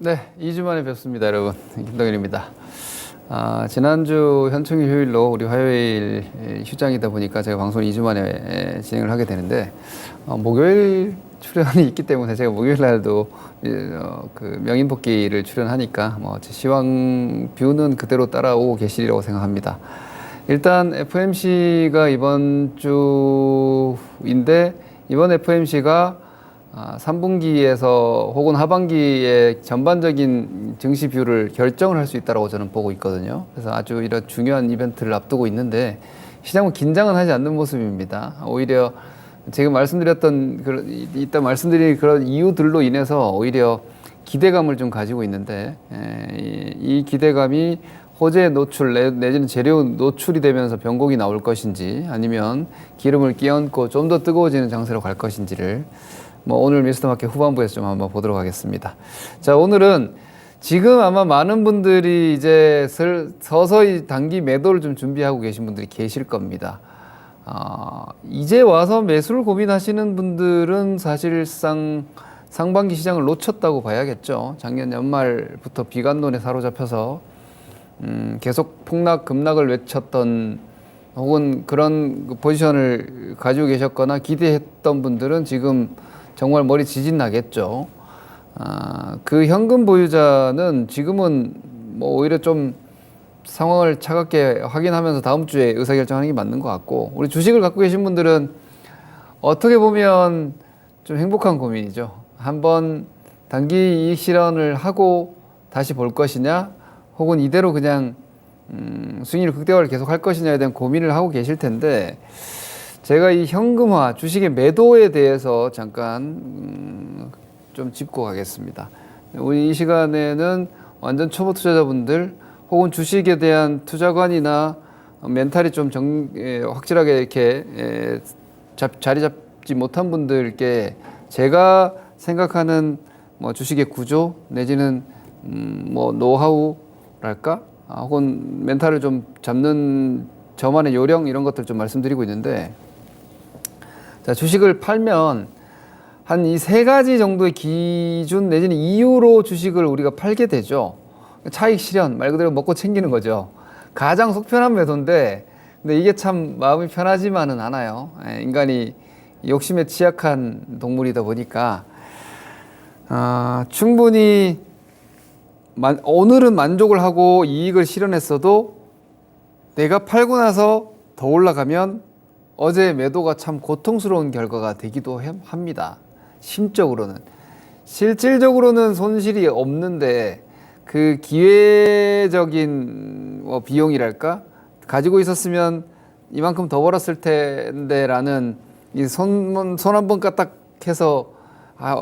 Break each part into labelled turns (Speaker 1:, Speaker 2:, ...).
Speaker 1: 네, 2주 만에 뵙습니다, 여러분. 김동현입니다. 지난주 현충일 휴일로 우리 화요일 휴장이다 보니까 제가 방송을 2주 만에 진행을 하게 되는데, 목요일 출연이 있기 때문에 제가 목요일 날도 그 명인복귀를 출연하니까 제 시황 뷰는 그대로 따라오고 계시리라고 생각합니다. 일단 FMC가 이번 주인데, 이번 FMC가 3분기에서 혹은 하반기에 전반적인 증시 뷰를 결정을 할 수 있다고 저는 보고 있거든요. 그래서 아주 이런 중요한 이벤트를 앞두고 있는데 시장은 긴장은 하지 않는 모습입니다. 오히려 지금 이따 말씀드릴 그런 이유들로 인해서 오히려 기대감을 좀 가지고 있는데, 이 기대감이 호재 노출 내지는 재료 노출이 되면서 변곡이 나올 것인지, 아니면 기름을 끼얹고 좀 더 뜨거워지는 장세로 갈 것인지를 오늘 미스터마켓 후반부에서 좀 한번 보도록 하겠습니다. 자, 오늘은 지금 아마 많은 분들이 이제 서서히 단기 매도를 좀 준비하고 계신 분들이 계실 겁니다. 이제 와서 매수를 고민하시는 분들은 사실상 상반기 시장을 놓쳤다고 봐야겠죠. 작년 연말부터 비관론에 사로잡혀서 계속 폭락, 급락을 외쳤던, 혹은 그런 포지션을 가지고 계셨거나 기대했던 분들은 지금 정말 머리 지진 나겠죠. 그 현금 보유자는 지금은 오히려 좀 상황을 차갑게 확인하면서 다음 주에 의사결정하는 게 맞는 것 같고, 우리 주식을 갖고 계신 분들은 어떻게 보면 좀 행복한 고민이죠. 한번 단기 이익 실현을 하고 다시 볼 것이냐, 혹은 이대로 그냥 수익률 극대화를 계속 할 것이냐에 대한 고민을 하고 계실 텐데, 제가 이 현금화, 주식의 매도에 대해서 잠깐 좀 짚고 가겠습니다. 우리 이 시간에는 완전 초보 투자자분들, 혹은 주식에 대한 투자관이나 멘탈이 좀 확실하게 이렇게 자리 잡지 못한 분들께 제가 생각하는 주식의 구조 내지는 노하우랄까, 혹은 멘탈을 좀 잡는 저만의 요령, 이런 것들 좀 말씀드리고 있는데, 자, 주식을 팔면 한 이 세 가지 정도의 기준 내지는 이유로 주식을 우리가 팔게 되죠. 차익 실현, 말 그대로 먹고 챙기는 거죠. 가장 속 편한 매도인데, 근데 이게 참 마음이 편하지만은 않아요. 인간이 욕심에 취약한 동물이다 보니까, 충분히 오늘은 만족을 하고 이익을 실현했어도 내가 팔고 나서 더 올라가면 어제 매도가 참 고통스러운 결과가 되기도 합니다. 심적으로는. 실질적으로는 손실이 없는데, 그 기회적인 비용이랄까? 가지고 있었으면 이만큼 더 벌었을 텐데 라는 이 손 한 번 까딱해서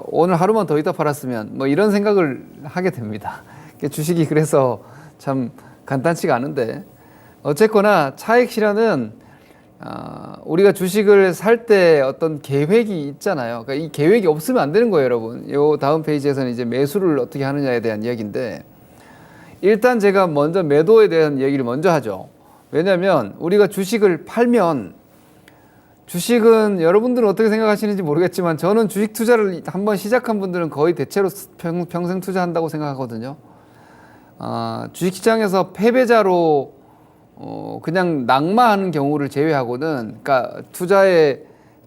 Speaker 1: 오늘 하루만 더 있다 팔았으면 이런 생각을 하게 됩니다. 주식이 그래서 참 간단치가 않은데, 어쨌거나 차익 실현은 우리가 주식을 살 때 어떤 계획이 있잖아요. 그러니까 이 계획이 없으면 안 되는 거예요, 여러분. 요 다음 페이지에서는 이제 매수를 어떻게 하느냐에 대한 이야기인데, 일단 제가 먼저 매도에 대한 얘기를 먼저 하죠. 왜냐하면 우리가 주식을 팔면, 주식은 여러분들은 어떻게 생각하시는지 모르겠지만, 저는 주식 투자를 한번 시작한 분들은 거의 대체로 평생 투자한다고 생각하거든요. 주식시장에서 패배자로 그냥 낙마하는 경우를 제외하고는, 그러니까 투자에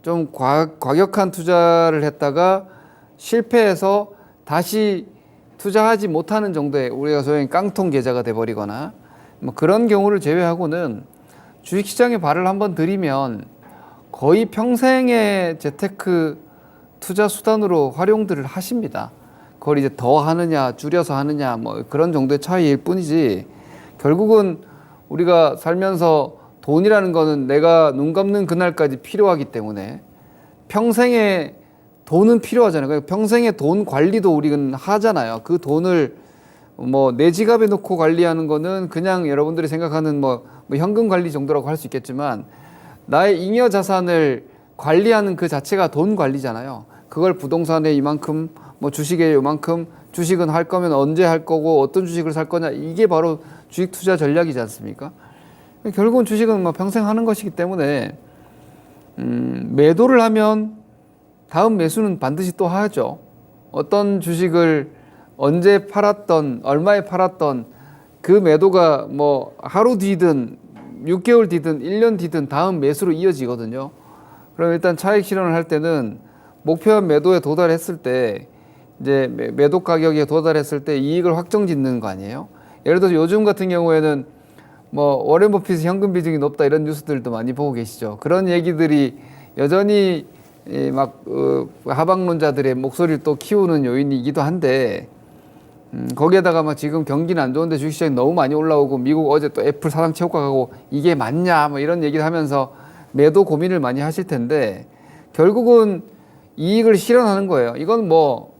Speaker 1: 좀 과격한 투자를 했다가 실패해서 다시 투자하지 못하는 정도의, 우리가 소위 깡통 계좌가 돼버리거나 그런 경우를 제외하고는 주식시장에 발을 한번 들이면 거의 평생의 재테크 투자 수단으로 활용들을 하십니다. 그걸 이제 더 하느냐 줄여서 하느냐 그런 정도의 차이일 뿐이지, 결국은 우리가 살면서 돈이라는 거는 내가 눈 감는 그날까지 필요하기 때문에 평생에 돈은 필요하잖아요. 그러니까 평생의 돈 관리도 우리는 하잖아요. 그 돈을 내 지갑에 넣고 관리하는 거는 그냥 여러분들이 생각하는 현금 관리 정도라고 할 수 있겠지만, 나의 잉여 자산을 관리하는 그 자체가 돈 관리잖아요. 그걸 부동산에 이만큼, 주식에 이만큼, 주식은 할 거면 언제 할 거고 어떤 주식을 살 거냐, 이게 바로 주식 투자 전략이지 않습니까? 결국은 주식은 평생 하는 것이기 때문에 매도를 하면 다음 매수는 반드시 또 하죠. 어떤 주식을 언제 팔았던, 얼마에 팔았던 그 매도가 뭐 하루 뒤든 6개월 뒤든 1년 뒤든 다음 매수로 이어지거든요. 그럼 일단 차익 실현을 할 때는 목표한 매도에 도달했을 때 이제 매도 가격에 도달했을 때 이익을 확정 짓는 거 아니에요? 예를 들어서 요즘 같은 경우에는 뭐 워렌 버핏이 현금 비중이 높다 이런 뉴스들도 많이 보고 계시죠. 그런 얘기들이 여전히 하방론자들의 목소리를 또 키우는 요인이기도 한데 거기에다가 막 지금 경기는 안 좋은데 주식시장이 너무 많이 올라오고 미국 어제 또 애플 사상 최고가 가고 이게 맞냐 뭐 이런 얘기를 하면서 매도 고민을 많이 하실 텐데 결국은 이익을 실현하는 거예요. 이건 뭐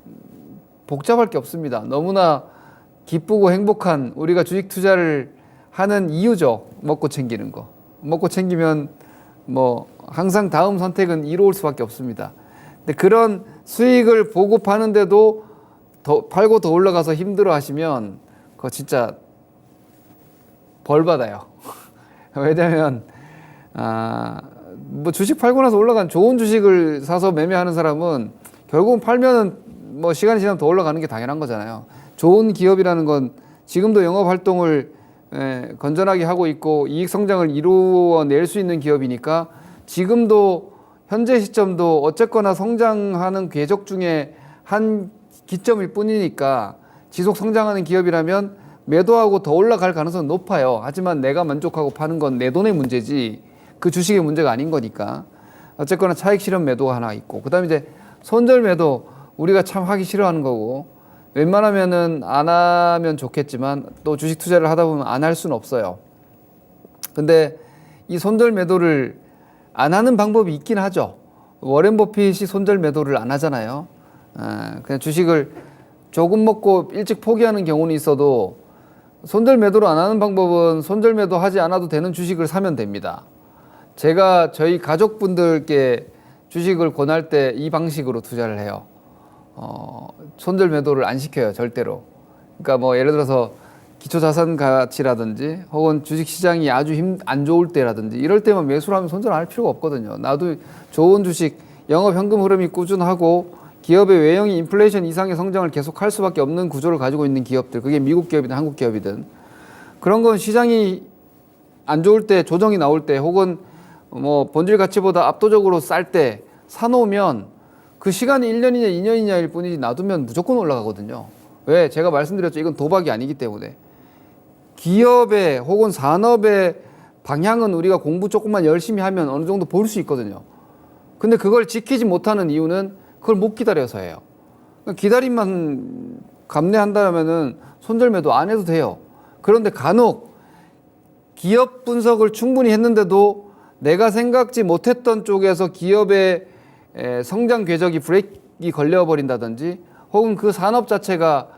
Speaker 1: 복잡할 게 없습니다. 너무나 기쁘고 행복한 우리가 주식 투자를 하는 이유죠. 먹고 챙기는 거. 먹고 챙기면 뭐 항상 다음 선택은 이로울 수밖에 없습니다. 근데 그런 수익을 보고 파는데도 더 팔고 더 올라가서 힘들어 하시면 그거 진짜 벌 받아요. 왜냐면 뭐 주식 팔고 나서 올라간 좋은 주식을 사서 매매하는 사람은 결국은 팔면은 뭐 시간이 지나면 더 올라가는 게 당연한 거잖아요. 좋은 기업이라는 건 지금도 영업 활동을 건전하게 하고 있고 이익 성장을 이루어낼 수 있는 기업이니까 지금도 현재 시점도 어쨌거나 성장하는 궤적 중에 한 기점일 뿐이니까 지속 성장하는 기업이라면 매도하고 더 올라갈 가능성은 높아요. 하지만 내가 만족하고 파는 건 내 돈의 문제지 그 주식의 문제가 아닌 거니까 어쨌거나 차익 실현 매도가 하나 있고 그다음에 이제 손절 매도 우리가 참 하기 싫어하는 거고 웬만하면은 안 하면 좋겠지만 또 주식 투자를 하다 보면 안 할 수는 없어요. 근데 이 손절 매도를 안 하는 방법이 있긴 하죠. 워렌 버핏이 손절 매도를 안 하잖아요. 그냥 주식을 조금 먹고 일찍 포기하는 경우는 있어도 손절 매도를 안 하는 방법은 손절 매도 하지 않아도 되는 주식을 사면 됩니다. 제가 저희 가족분들께 주식을 권할 때 이 방식으로 투자를 해요. 손절 매도를 안 시켜요, 절대로. 그러니까 뭐 예를 들어서 기초자산 가치라든지 혹은 주식 시장이 아주 안 좋을 때라든지 이럴 때만 매수를 하면 손절 안 할 필요가 없거든요. 나도 좋은 주식, 영업 현금 흐름이 꾸준하고 기업의 외형이 인플레이션 이상의 성장을 계속할 수밖에 없는 구조를 가지고 있는 기업들, 그게 미국 기업이든 한국 기업이든 그런 건 시장이 안 좋을 때 조정이 나올 때 혹은 뭐 본질 가치보다 압도적으로 쌀 때 사놓으면 그 시간이 1년이냐 2년이냐일 뿐이지 놔두면 무조건 올라가거든요. 왜? 제가 말씀드렸죠. 이건 도박이 아니기 때문에. 기업의 혹은 산업의 방향은 우리가 공부 조금만 열심히 하면 어느 정도 볼 수 있거든요. 근데 그걸 지키지 못하는 이유는 그걸 못 기다려서예요. 기다림만 감내한다면은 손절매도 안 해도 돼요. 그런데 간혹 기업 분석을 충분히 했는데도 내가 생각지 못했던 쪽에서 기업의 성장 궤적이 브레이크가 걸려버린다든지 혹은 그 산업 자체가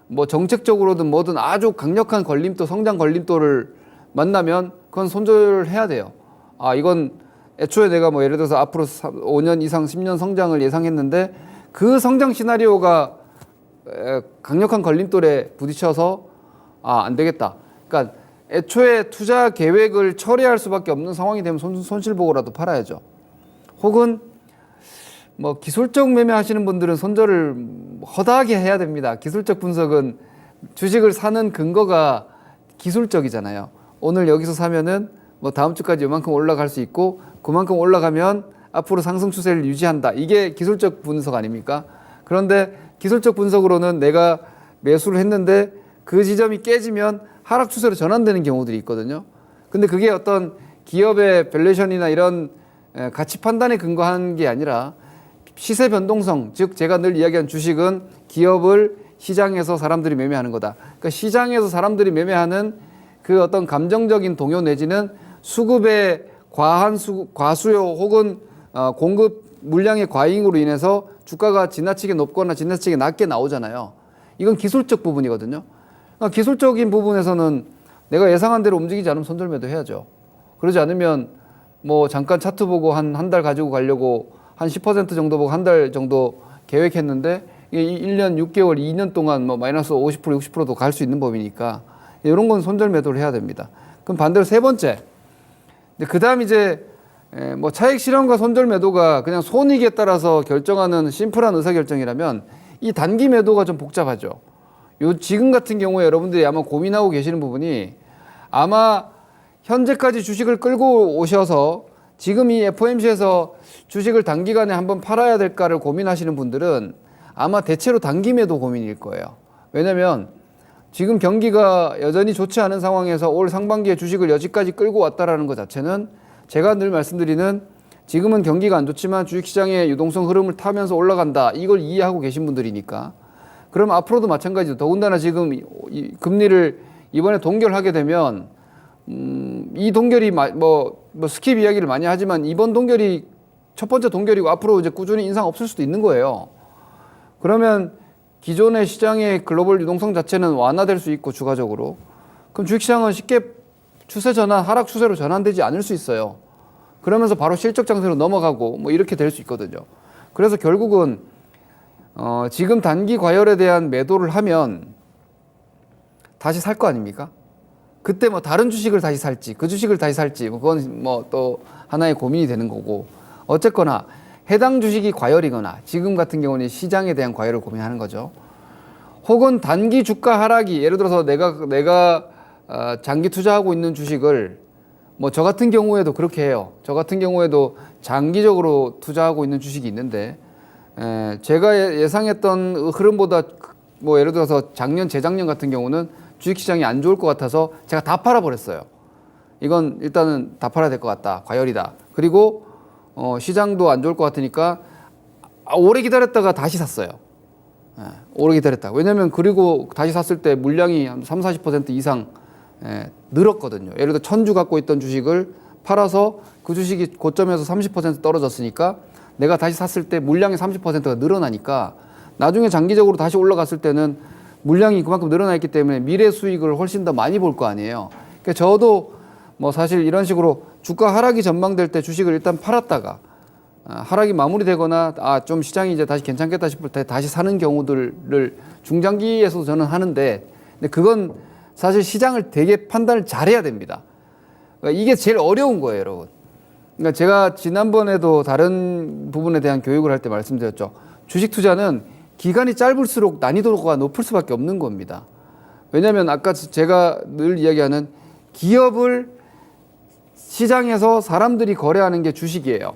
Speaker 1: 뭐 정책적으로든 뭐든 아주 강력한 걸림돌, 성장 걸림돌을 만나면 그건 손절해야 돼요. 이건 애초에 내가 뭐 예를 들어서 앞으로 5년 이상 10년 성장을 예상했는데 그 성장 시나리오가 강력한 걸림돌에 부딪혀서 안 되겠다. 그러니까 애초에 투자 계획을 철회할 수밖에 없는 상황이 되면 손실 보고라도 팔아야죠. 혹은 뭐 기술적 매매 하시는 분들은 손절을 허다하게 해야 됩니다. 기술적 분석은 주식을 사는 근거가 기술적이잖아요. 오늘 여기서 사면은 뭐 다음 주까지 이만큼 올라갈 수 있고 그만큼 올라가면 앞으로 상승 추세를 유지한다. 이게 기술적 분석 아닙니까? 그런데 기술적 분석으로는 내가 매수를 했는데 그 지점이 깨지면 하락 추세로 전환되는 경우들이 있거든요. 근데 그게 어떤 기업의 밸류에이션이나 이런 가치 판단에 근거한 게 아니라 시세 변동성, 즉 제가 늘 이야기한 주식은 기업을 시장에서 사람들이 매매하는 거다. 그러니까 시장에서 사람들이 매매하는 그 어떤 감정적인 동요 내지는 수급의 과수요 혹은 공급 물량의 과잉으로 인해서 주가가 지나치게 높거나 지나치게 낮게 나오잖아요. 이건 기술적 부분이거든요. 그러니까 기술적인 부분에서는 내가 예상한 대로 움직이지 않으면 손절 매도 해야죠. 그러지 않으면 뭐 잠깐 차트 보고 한 달 가지고 가려고 한 10% 정도 보고 한 달 정도 계획했는데 이게 1년 6개월 2년 동안 뭐 마이너스 50% 60%도 갈 수 있는 법이니까 이런 건 손절 매도를 해야 됩니다. 그럼 반대로 세 번째, 그 다음 이제 뭐 차익 실현과 손절 매도가 그냥 손익에 따라서 결정하는 심플한 의사결정이라면 이 단기 매도가 좀 복잡하죠. 요 지금 같은 경우에 여러분들이 아마 고민하고 계시는 부분이 아마 현재까지 주식을 끌고 오셔서 지금 이 FOMC에서 주식을 단기간에 한번 팔아야 될까를 고민하시는 분들은 아마 대체로 단기 매도 고민일 거예요. 왜냐면 지금 경기가 여전히 좋지 않은 상황에서 올 상반기에 주식을 여기까지 끌고 왔다라는 것 자체는 제가 늘 말씀드리는 지금은 경기가 안 좋지만 주식시장의 유동성 흐름을 타면서 올라간다. 이걸 이해하고 계신 분들이니까. 그럼 앞으로도 마찬가지죠. 더군다나 지금 이 금리를 이번에 동결하게 되면 이 동결이 뭐 스킵 이야기를 많이 하지만 이번 동결이 첫 번째 동결이고 앞으로 이제 꾸준히 인상 없을 수도 있는 거예요. 그러면 기존의 시장의 글로벌 유동성 자체는 완화될 수 있고 주가적으로 그럼 주식시장은 쉽게 추세 전환, 하락 추세로 전환되지 않을 수 있어요. 그러면서 바로 실적 장세로 넘어가고 뭐 이렇게 될 수 있거든요. 그래서 결국은 지금 단기 과열에 대한 매도를 하면 다시 살 거 아닙니까? 그때 뭐 다른 주식을 다시 살지, 그 주식을 다시 살지, 뭐 그건 뭐 또 하나의 고민이 되는 거고. 어쨌거나 해당 주식이 과열이거나 지금 같은 경우는 시장에 대한 과열을 고민하는 거죠. 혹은 단기 주가 하락이 예를 들어서 내가 장기 투자하고 있는 주식을 뭐 저 같은 경우에도 그렇게 해요. 저 같은 경우에도 장기적으로 투자하고 있는 주식이 있는데 제가 예상했던 흐름보다 뭐 예를 들어서 작년, 재작년 같은 경우는 주식시장이 안 좋을 것 같아서 제가 다 팔아버렸어요. 이건 일단은 다 팔아야 될 것 같다. 과열이다. 그리고 시장도 안 좋을 것 같으니까 오래 기다렸다가 다시 샀어요. 오래 기다렸다. 왜냐면 그리고 다시 샀을 때 물량이 한 30-40% 이상 늘었거든요. 예를 들어 1000주 갖고 있던 주식을 팔아서 그 주식이 고점에서 30% 떨어졌으니까 내가 다시 샀을 때 물량이 30%가 늘어나니까 나중에 장기적으로 다시 올라갔을 때는 물량이 그만큼 늘어나 있기 때문에 미래 수익을 훨씬 더 많이 볼 거 아니에요. 그러니까 저도 뭐 사실 이런 식으로 주가 하락이 전망될 때 주식을 일단 팔았다가 하락이 마무리되거나 좀 시장이 이제 다시 괜찮겠다 싶을 때 다시 사는 경우들을 중장기에서도 저는 하는데 근데 그건 사실 시장을 되게 판단을 잘해야 됩니다. 그러니까 이게 제일 어려운 거예요, 여러분. 그러니까 제가 지난번에도 다른 부분에 대한 교육을 할 때 말씀드렸죠. 주식 투자는 기간이 짧을수록 난이도가 높을 수밖에 없는 겁니다. 왜냐하면 아까 제가 늘 이야기하는 기업을 시장에서 사람들이 거래하는 게 주식이에요.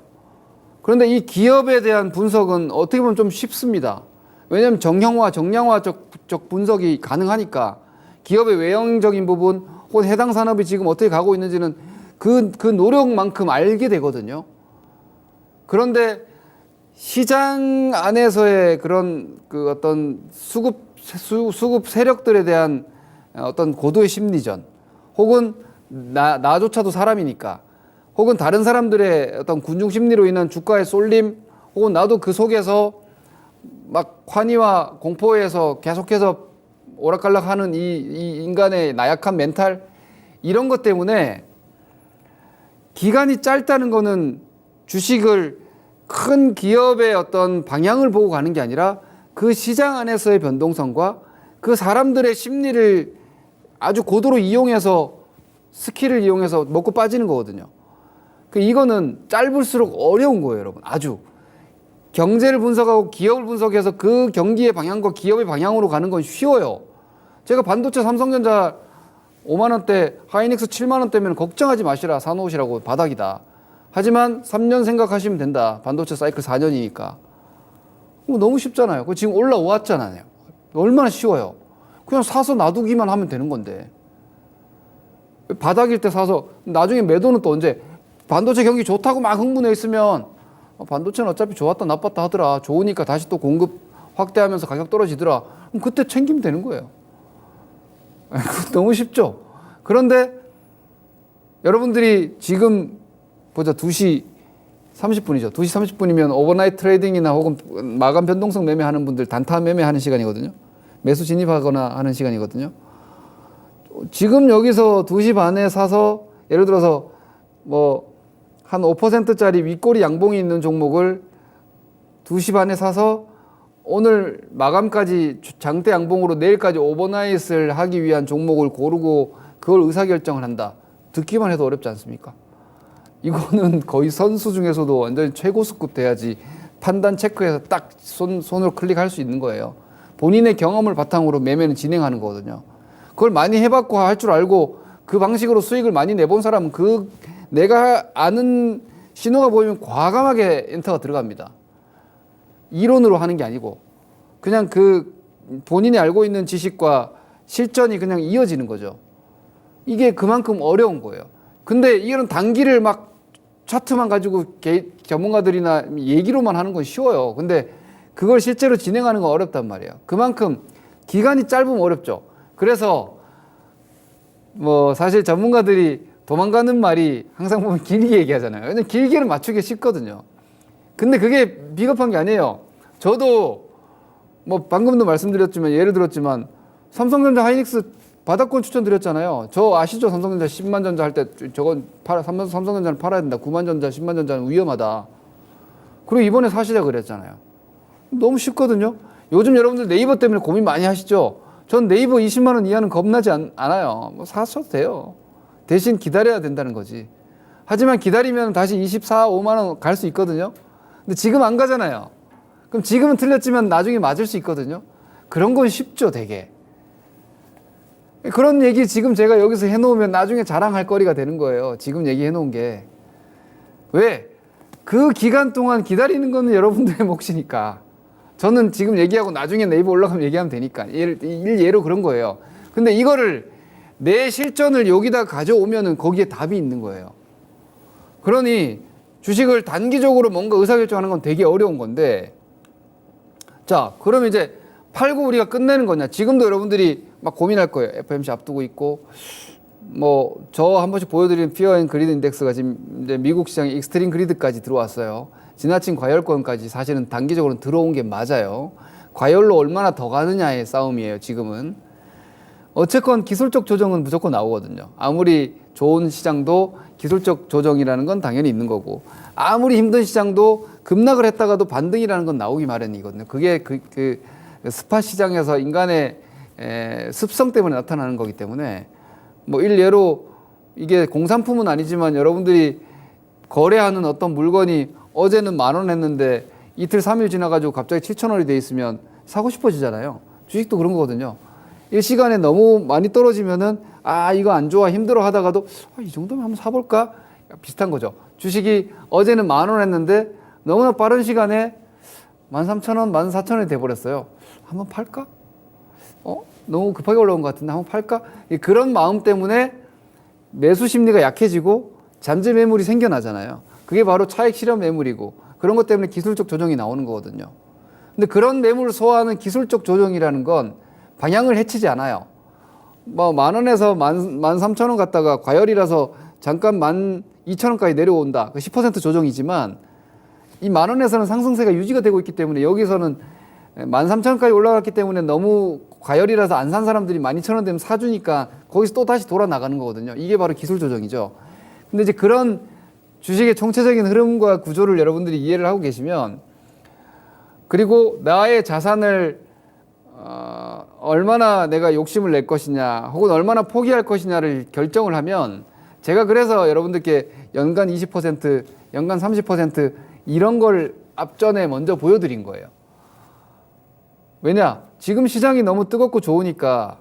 Speaker 1: 그런데 이 기업에 대한 분석은 어떻게 보면 좀 쉽습니다. 왜냐하면 정형화, 정량화적 분석이 가능하니까 기업의 외형적인 부분 혹은 해당 산업이 지금 어떻게 가고 있는지는 그 노력만큼 알게 되거든요. 그런데 시장 안에서의 그런 그 어떤 수급 세력들에 대한 어떤 고도의 심리전 혹은 나조차도 사람이니까 혹은 다른 사람들의 어떤 군중 심리로 인한 주가의 쏠림 혹은 나도 그 속에서 막 환희와 공포에서 계속해서 오락가락하는 이 인간의 나약한 멘탈 이런 것 때문에 기간이 짧다는 거는 주식을 큰 기업의 어떤 방향을 보고 가는 게 아니라 그 시장 안에서의 변동성과 그 사람들의 심리를 아주 고도로 이용해서 스킬을 이용해서 먹고 빠지는 거거든요. 이거는 짧을수록 어려운 거예요, 여러분. 아주. 경제를 분석하고 기업을 분석해서 그 경기의 방향과 기업의 방향으로 가는 건 쉬워요. 제가 반도체 삼성전자 5만 원대, 하이닉스 7만 원대면 걱정하지 마시라, 사놓으시라고 바닥이다. 하지만 3년 생각하시면 된다. 반도체 사이클 4년이니까. 너무 쉽잖아요. 지금 올라왔잖아요. 얼마나 쉬워요. 그냥 사서 놔두기만 하면 되는 건데. 바닥일 때 사서 나중에 매도는 또 언제? 반도체 경기 좋다고 막 흥분해 있으면 반도체는 어차피 좋았다 나빴다 하더라. 좋으니까 다시 또 공급 확대하면서 가격 떨어지더라. 그럼 그때 챙기면 되는 거예요. 너무 쉽죠? 그런데 여러분들이 지금 보자 2시 30분이죠. 2시 30분이면 오버나이트 트레이딩이나 혹은 마감 변동성 매매하는 분들 단타 매매하는 시간이거든요. 매수 진입하거나 하는 시간이거든요. 지금 여기서 2시 반에 사서 예를 들어서 뭐 한 5%짜리 윗꼬리 양봉이 있는 종목을 2시 반에 사서 오늘 마감까지 장대 양봉으로 내일까지 오버나잇을 하기 위한 종목을 고르고 그걸 의사결정을 한다. 듣기만 해도 어렵지 않습니까? 이거는 거의 선수 중에서도 완전히 최고수급 돼야지 판단 체크해서 딱 손으로 클릭할 수 있는 거예요. 본인의 경험을 바탕으로 매매는 진행하는 거거든요. 그걸 많이 해봤고 할 줄 알고 그 방식으로 수익을 많이 내본 사람은 그 내가 아는 신호가 보이면 과감하게 엔터가 들어갑니다. 이론으로 하는 게 아니고 그냥 그 본인이 알고 있는 지식과 실전이 그냥 이어지는 거죠. 이게 그만큼 어려운 거예요. 근데 이런 단기를 막 차트만 가지고 전문가들이나 얘기로만 하는 건 쉬워요. 근데 그걸 실제로 진행하는 건 어렵단 말이에요. 그만큼 기간이 짧으면 어렵죠. 그래서 뭐 사실 전문가들이 도망가는 말이 항상 보면 길게 얘기하잖아요. 왜냐면 길게는 맞추기 쉽거든요. 근데 그게 비겁한 게 아니에요. 저도 뭐 방금도 말씀드렸지만 예를 들었지만 삼성전자 하이닉스 바닥권 추천드렸잖아요. 저 아시죠? 삼성전자 10만 전자 할 때 저건 삼성전자는 팔아야 된다. 9만 전자, 10만 전자는 위험하다. 그리고 이번에 사시자 그랬잖아요. 너무 쉽거든요. 요즘 여러분들 네이버 때문에 고민 많이 하시죠? 전 네이버 20만 원 이하는 겁나지 않아요. 뭐 사셔도 돼요. 대신 기다려야 된다는 거지. 하지만 기다리면 다시 24, 5만 원 갈 수 있거든요. 근데 지금 안 가잖아요. 그럼 지금은 틀렸지만 나중에 맞을 수 있거든요. 그런 건 쉽죠, 되게. 그런 얘기 지금 제가 여기서 해놓으면 나중에 자랑할 거리가 되는 거예요. 지금 얘기해놓은 게. 왜? 그 기간 동안 기다리는 거는 여러분들의 몫이니까. 저는 지금 얘기하고 나중에 네이버 올라가면 얘기하면 되니까. 일예로 그런 거예요. 근데 이거를 내 실전을 여기다 가져오면은 거기에 답이 있는 거예요. 그러니 주식을 단기적으로 뭔가 의사결정하는 건 되게 어려운 건데, 자, 그럼 이제 팔고 우리가 끝내는 거냐? 지금도 여러분들이 막 고민할 거예요. FOMC 앞두고 있고, 뭐 저 한 번씩 보여드리는 피어 앤 그리드 인덱스가 지금 이제 미국 시장에 익스트림 그리드까지 들어왔어요. 지나친 과열권까지 사실은 단기적으로는 들어온 게 맞아요. 과열로 얼마나 더 가느냐의 싸움이에요, 지금은. 어쨌건 기술적 조정은 무조건 나오거든요. 아무리 좋은 시장도 기술적 조정이라는 건 당연히 있는 거고, 아무리 힘든 시장도 급락을 했다가도 반등이라는 건 나오기 마련이거든요. 그게 그 스팟 시장에서 인간의 습성 때문에 나타나는 거기 때문에, 뭐 일례로 이게 공산품은 아니지만 여러분들이 거래하는 어떤 물건이 어제는 10,000원 했는데 이틀 3일 지나가지고 갑자기 7,000원이 돼 있으면 사고 싶어지잖아요. 주식도 그런 거거든요. 일시간에 너무 많이 떨어지면은 아 이거 안 좋아 힘들어 하다가도 이 정도면 한번 사볼까? 비슷한 거죠. 주식이 어제는 10,000원 했는데 너무나 빠른 시간에 13,000원, 14,000원이 돼버렸어요. 한번 팔까? 너무 급하게 올라온 것 같은데 한번 팔까? 그런 마음 때문에 매수 심리가 약해지고 잠재 매물이 생겨나잖아요. 그게 바로 차익 실현 매물이고 그런 것 때문에 기술적 조정이 나오는 거거든요. 근데 그런 매물을 소화하는 기술적 조정이라는 건 방향을 해치지 않아요. 뭐 10,000원에서 13,000원 갔다가 과열이라서 잠깐 12,000원까지 내려온다. 10% 조정이지만 이 10,000원에서는 상승세가 유지가 되고 있기 때문에 여기서는 13,000원까지 올라갔기 때문에 너무 과열이라서 안 산 사람들이 12,000원 되면 사주니까 거기서 또 다시 돌아 나가는 거거든요. 이게 바로 기술 조정이죠. 근데 이제 그런 주식의 총체적인 흐름과 구조를 여러분들이 이해를 하고 계시면, 그리고 나의 자산을 얼마나 내가 욕심을 낼 것이냐 혹은 얼마나 포기할 것이냐를 결정을 하면, 제가 그래서 여러분들께 연간 20%, 연간 30% 이런 걸 앞전에 먼저 보여드린 거예요. 왜냐? 지금 시장이 너무 뜨겁고 좋으니까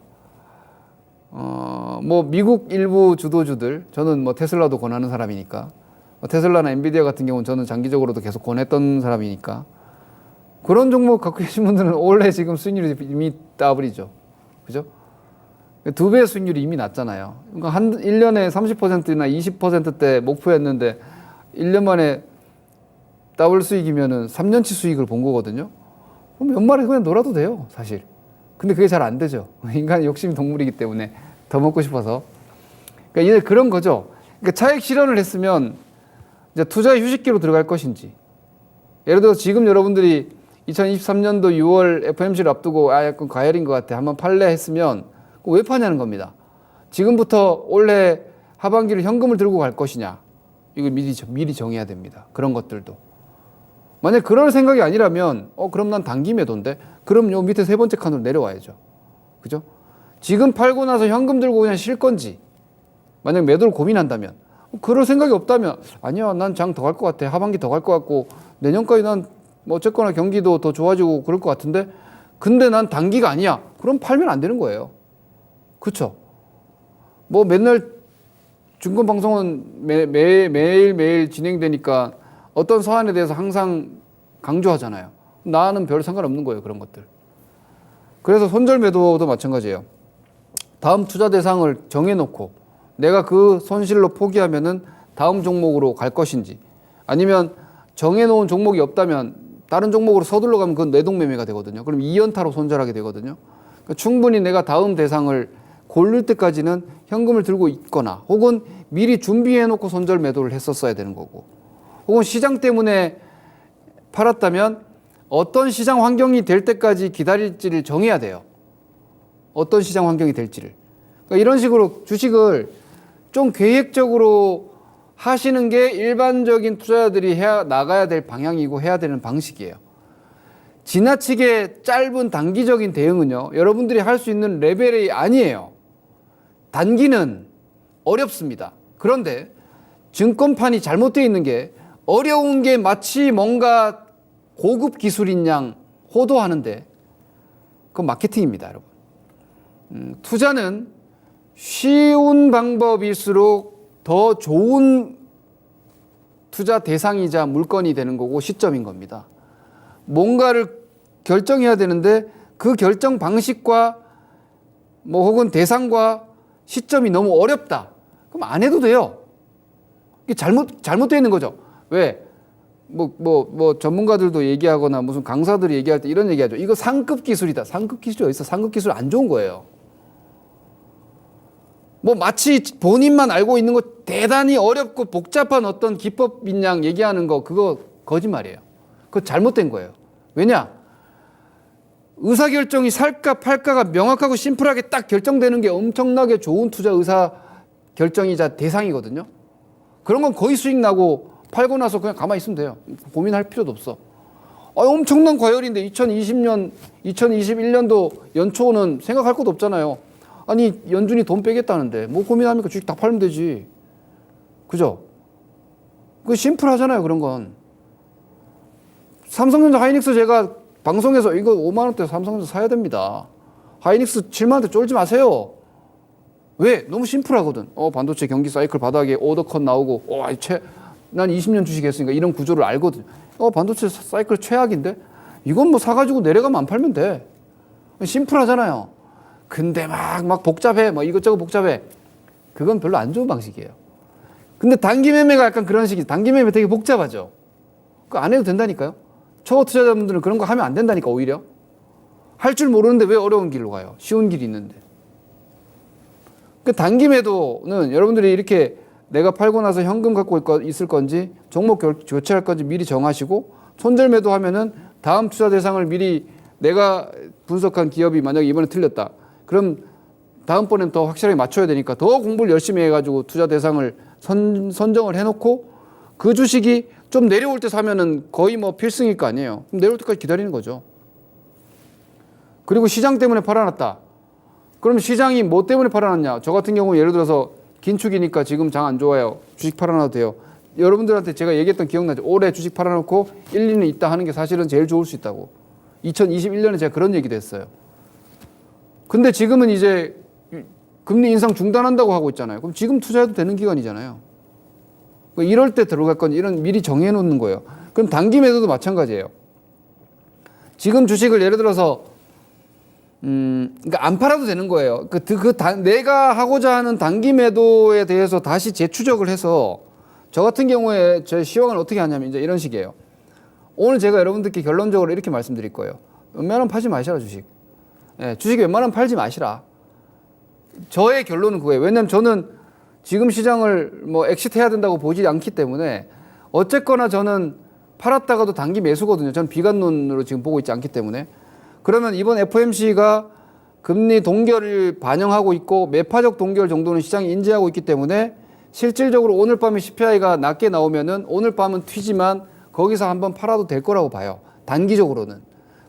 Speaker 1: 뭐 미국 일부 주도주들, 저는 뭐 테슬라도 권하는 사람이니까, 테슬라나 엔비디아 같은 경우는 저는 장기적으로도 계속 권했던 사람이니까, 그런 종목 갖고 계신 분들은 원래 지금 수익률이 이미 더블이죠. 그죠? 2배의 수익률이 이미 났잖아요. 그러니까 1년에 30%나 20%대 목표였는데 1년 만에 더블 수익이면은 3년치 수익을 본 거거든요. 그럼 연말에 그냥 놀아도 돼요, 사실. 근데 그게 잘 안 되죠. 인간이 욕심 동물이기 때문에 더 먹고 싶어서. 그러니까 이제 그런 거죠. 그러니까 차익 실현을 했으면 이제 투자 휴식기로 들어갈 것인지. 예를 들어서 지금 여러분들이 2023년도 6월 FOMC를 앞두고 약간 과열인 것 같아, 한번 팔래 했으면 왜 파냐는 겁니다. 지금부터 올해 하반기를 현금을 들고 갈 것이냐, 이걸 미리 정해야 됩니다. 그런 것들도. 만약 그럴 생각이 아니라면 그럼 난 단기 매도인데, 그럼 요 밑에 세 번째 칸으로 내려와야죠. 그죠? 지금 팔고 나서 현금 들고 그냥 쉴 건지, 만약 매도를 고민한다면, 그럴 생각이 없다면 아니야, 난 장 더 갈 것 같아, 하반기 더 갈 것 같고 내년까지 난 뭐 어쨌거나 경기도 더 좋아지고 그럴 것 같은데, 근데 난 단기가 아니야. 그럼 팔면 안 되는 거예요. 그렇죠? 뭐 맨날 증권 방송은 매일매일 진행되니까 어떤 사안에 대해서 항상 강조하잖아요. 나는 별 상관없는 거예요. 그런 것들. 그래서 손절 매도도 마찬가지예요. 다음 투자 대상을 정해놓고 내가 그 손실로 포기하면은 다음 종목으로 갈 것인지, 아니면 정해놓은 종목이 없다면 다른 종목으로 서둘러 가면 그건 내동매매가 되거든요. 그럼 2연타로 손절하게 되거든요. 그러니까 충분히 내가 다음 대상을 고를 때까지는 현금을 들고 있거나, 혹은 미리 준비해놓고 손절 매도를 했었어야 되는 거고, 혹은 시장 때문에 팔았다면 어떤 시장 환경이 될 때까지 기다릴지를 정해야 돼요. 어떤 시장 환경이 될지를. 그러니까 이런 식으로 주식을 좀 계획적으로 하시는 게 일반적인 투자자들이 나가야 될 방향이고 해야 되는 방식이에요. 지나치게 짧은 단기적인 대응은요, 여러분들이 할 수 있는 레벨이 아니에요. 단기는 어렵습니다. 그런데 증권판이 잘못되어 있는 게, 어려운 게 마치 뭔가 고급 기술인 양 호도하는데 그건 마케팅입니다, 여러분. 투자는 쉬운 방법일수록 더 좋은 투자 대상이자 물건이 되는 거고 시점인 겁니다. 뭔가를 결정해야 되는데 그 결정 방식과 뭐 혹은 대상과 시점이 너무 어렵다. 그럼 안 해도 돼요. 이게 잘못되어 있는 거죠. 왜? 전문가들도 얘기하거나 무슨 강사들이 얘기할 때 이런 얘기하죠. 이거 상급 기술이다. 상급 기술이 어디 있어? 상급 기술 안 좋은 거예요. 뭐 마치 본인만 알고 있는 거 대단히 어렵고 복잡한 어떤 기법인 양 얘기하는 거, 그거 거짓말이에요. 그거 잘못된 거예요. 왜냐? 의사결정이 살까 팔까가 명확하고 심플하게 딱 결정되는 게 엄청나게 좋은 투자 의사결정이자 대상이거든요. 그런 건 거의 수익 나고 팔고 나서 그냥 가만히 있으면 돼요. 고민할 필요도 없어. 엄청난 과열인데 2020년, 2021년도 연초는 생각할 것도 없잖아요. 아니, 연준이 돈 빼겠다는데 뭐 고민합니까? 주식 다 팔면 되지. 그죠? 그거 심플하잖아요, 그런 건. 삼성전자 하이닉스 제가 방송에서 이거 5만 원대 삼성전자 사야 됩니다. 하이닉스 7만 원대 쫄지 마세요. 왜? 너무 심플하거든. 반도체 경기 사이클 바닥에 오더컷 나오고, 난 20년 주식 했으니까 이런 구조를 알거든. 반도체 사이클 최악인데? 이건 뭐 사가지고 내려가면 안 팔면 돼. 심플하잖아요. 근데 막 복잡해. 뭐 이것저것 복잡해. 그건 별로 안 좋은 방식이에요. 근데 단기 매매가 약간 그런 식이지. 단기 매매 되게 복잡하죠. 그거 안 해도 된다니까요. 초보 투자자분들은 그런 거 하면 안 된다니까, 오히려. 할 줄 모르는데 왜 어려운 길로 가요? 쉬운 길이 있는데. 그 단기 매도는 여러분들이 이렇게 내가 팔고 나서 현금 갖고 있을 건지, 종목 교체할 건지 미리 정하시고, 손절 매도하면은 다음 투자 대상을 미리, 내가 분석한 기업이 만약에 이번에 틀렸다. 그럼 다음번엔 더 확실하게 맞춰야 되니까 더 공부를 열심히 해가지고 투자 대상을 선정을 해놓고, 그 주식이 좀 내려올 때 사면은 거의 뭐 필승일 거 아니에요. 그럼 내려올 때까지 기다리는 거죠. 그리고 시장 때문에 팔아놨다. 그럼 시장이 뭐 때문에 팔아놨냐? 저 같은 경우 예를 들어서 긴축이니까 지금 장 안 좋아요. 주식 팔아놔도 돼요. 여러분들한테 제가 얘기했던 기억나죠? 올해 주식 팔아놓고 1, 2년 있다 하는 게 사실은 제일 좋을 수 있다고. 2021년에 제가 그런 얘기도 했어요. 근데 지금은 이제 금리 인상 중단한다고 하고 있잖아요. 그럼 지금 투자해도 되는 기간이잖아요. 이럴 때 들어갈 건 이런 미리 정해 놓는 거예요. 그럼 단기 매도도 마찬가지예요. 지금 주식을 예를 들어서 그러니까 안 팔아도 되는 거예요. 내가 하고자 하는 단기 매도에 대해서 다시 재추적을 해서, 저 같은 경우에 제 시황을 어떻게 하냐면 이제 이런 식이에요. 오늘 제가 여러분들께 결론적으로 이렇게 말씀드릴 거예요. 웬만하면 팔지 마시라, 주식. 주식 웬만하면 팔지 마시라. 저의 결론은 그거예요. 왜냐면 저는 지금 시장을 뭐 엑시트해야 된다고 보지 않기 때문에, 어쨌거나 저는 팔았다가도 단기 매수거든요. 저는 비관론으로 지금 보고 있지 않기 때문에. 그러면 이번 FOMC가 금리 동결을 반영하고 있고 매파적 동결 정도는 시장이 인지하고 있기 때문에, 실질적으로 오늘 밤에 CPI가 낮게 나오면은 오늘 밤은 튀지만 거기서 한번 팔아도 될 거라고 봐요. 단기적으로는.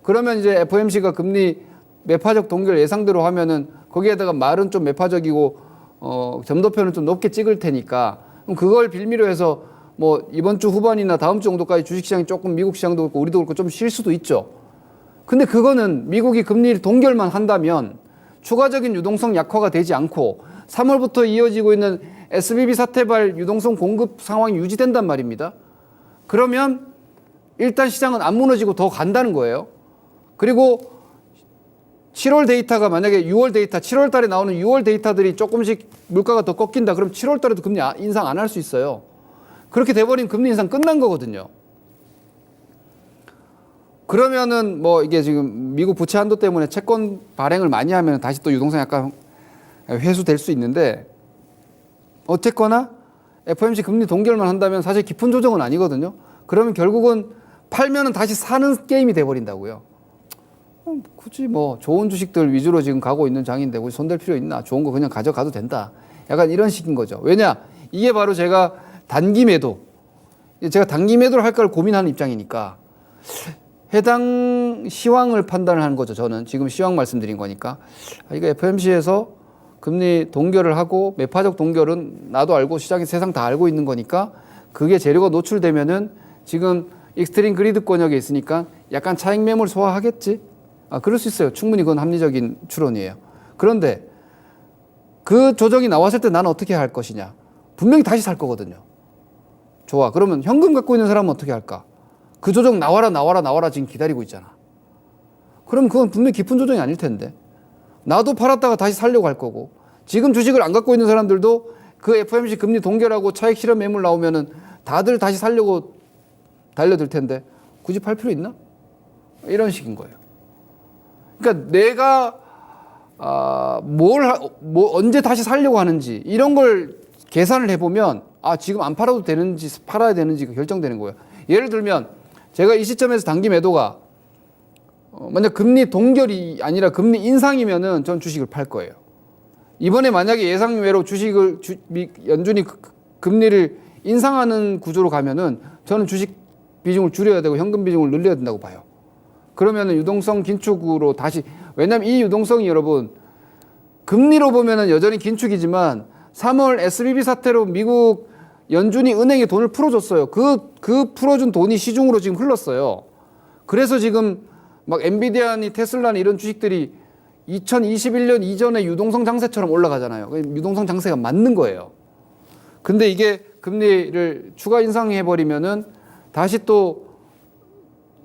Speaker 1: 그러면 이제 FOMC가 금리 매파적 동결 예상대로 하면은 거기에다가 말은 좀 매파적이고 점도표는 좀 높게 찍을 테니까, 그럼 그걸 빌미로 해서 뭐 이번 주 후반이나 다음 주 정도까지 주식시장이 조금, 미국 시장도 그렇고 우리도 그렇고 좀 쉴 수도 있죠. 근데 그거는 미국이 금리 동결만 한다면 추가적인 유동성 약화가 되지 않고 3월부터 이어지고 있는 SVB 사태발 유동성 공급 상황이 유지된단 말입니다. 그러면 일단 시장은 안 무너지고 더 간다는 거예요. 그리고 7월 데이터가 만약에 6월 데이터, 7월 달에 나오는 6월 데이터들이 조금씩 물가가 더 꺾인다. 그럼 7월 달에도 금리 인상 안 할 수 있어요. 그렇게 돼버리면 금리 인상 끝난 거거든요. 그러면은 뭐 이게 지금 미국 부채 한도 때문에 채권 발행을 많이 하면 다시 또 유동성 약간 회수될 수 있는데 어쨌거나 FOMC 금리 동결만 한다면 사실 깊은 조정은 아니거든요. 그러면 결국은 팔면은 다시 사는 게임이 돼버린다고요. 굳이 뭐 좋은 주식들 위주로 지금 가고 있는 장인데 굳이 손댈 필요 있나? 좋은 거 그냥 가져가도 된다. 약간 이런 식인 거죠. 왜냐? 이게 바로 제가 단기 매도. 제가 단기 매도를 할까를 고민하는 입장이니까 해당 시황을 판단을 하는 거죠. 저는 지금 시황 말씀드린 거니까. 이거 FOMC에서 금리 동결을 하고 매파적 동결은 나도 알고 시장이 세상 다 알고 있는 거니까 그게 재료가 노출되면은 지금 익스트림 그리드 권역에 있으니까 약간 차익 매물 소화하겠지? 그럴 수 있어요. 충분히 그건 합리적인 추론이에요. 그런데 그 조정이 나왔을 때 나는 어떻게 할 것이냐? 분명히 다시 살 거거든요. 좋아. 그러면 현금 갖고 있는 사람은 어떻게 할까? 그 조정 나와라 지금 기다리고 있잖아. 그럼 그건 분명히 깊은 조정이 아닐 텐데. 나도 팔았다가 다시 살려고 할 거고 지금 주식을 안 갖고 있는 사람들도 그 FOMC 금리 동결하고 차익 실현 매물 나오면은 다들 다시 살려고 달려들 텐데 굳이 팔 필요 있나? 이런 식인 거예요. 그러니까 내가 언제 다시 살려고 하는지 이런 걸 계산을 해보면 지금 안 팔아도 되는지 팔아야 되는지가 결정되는 거예요. 예를 들면 제가 이 시점에서 단기 매도가 만약 금리 동결이 아니라 금리 인상이면은 전 주식을 팔 거예요. 이번에 만약에 예상외로 연준이 금리를 인상하는 구조로 가면은 저는 주식 비중을 줄여야 되고 현금 비중을 늘려야 된다고 봐요. 그러면은 유동성 긴축으로 다시, 왜냐면 이 유동성이 여러분 금리로 보면은 여전히 긴축이지만 3월 SVB 사태로 미국 연준이 은행에 돈을 풀어줬어요. 그 풀어준 돈이 시중으로 지금 흘렀어요. 그래서 지금 막 엔비디아니 테슬라니 이런 주식들이 2021년 이전에 유동성 장세처럼 올라가잖아요. 유동성 장세가 맞는 거예요. 근데 이게 금리를 추가 인상해버리면은 다시 또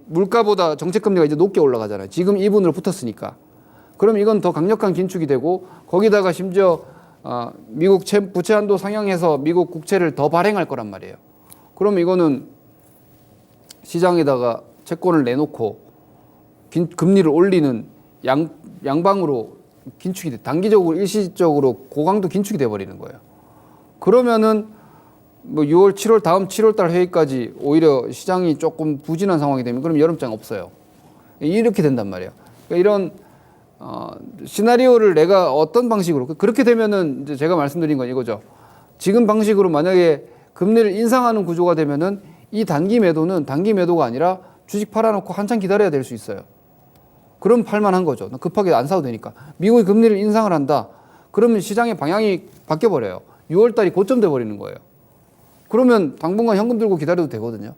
Speaker 1: 물가보다 정책금리가 이제 높게 올라가잖아요. 지금 2분으로 붙었으니까. 그럼 이건 더 강력한 긴축이 되고 거기다가 심지어 미국 부채 한도 상향해서 미국 국채를 더 발행할 거란 말이에요. 그럼 이거는 시장에다가 채권을 내놓고 금리를 올리는 양방으로 긴축이 돼. 단기적으로 일시적으로 고강도 긴축이 돼버리는 거예요. 그러면은 뭐 6월, 7월 다음 7월 달 회의까지 오히려 시장이 조금 부진한 상황이 되면 그럼 여름장 없어요. 이렇게 된단 말이에요. 그러니까 이런 시나리오를 내가 어떤 방식으로 그렇게 되면은 이제 제가 말씀드린 건 이거죠. 지금 방식으로 만약에 금리를 인상하는 구조가 되면은 이 단기 매도는 단기 매도가 아니라 주식 팔아놓고 한참 기다려야 될 수 있어요. 그럼 팔만한 거죠. 급하게 안 사도 되니까. 미국이 금리를 인상을 한다. 그러면 시장의 방향이 바뀌어 버려요. 6월 달이 고점 돼 버리는 거예요. 그러면 당분간 현금 들고 기다려도 되거든요.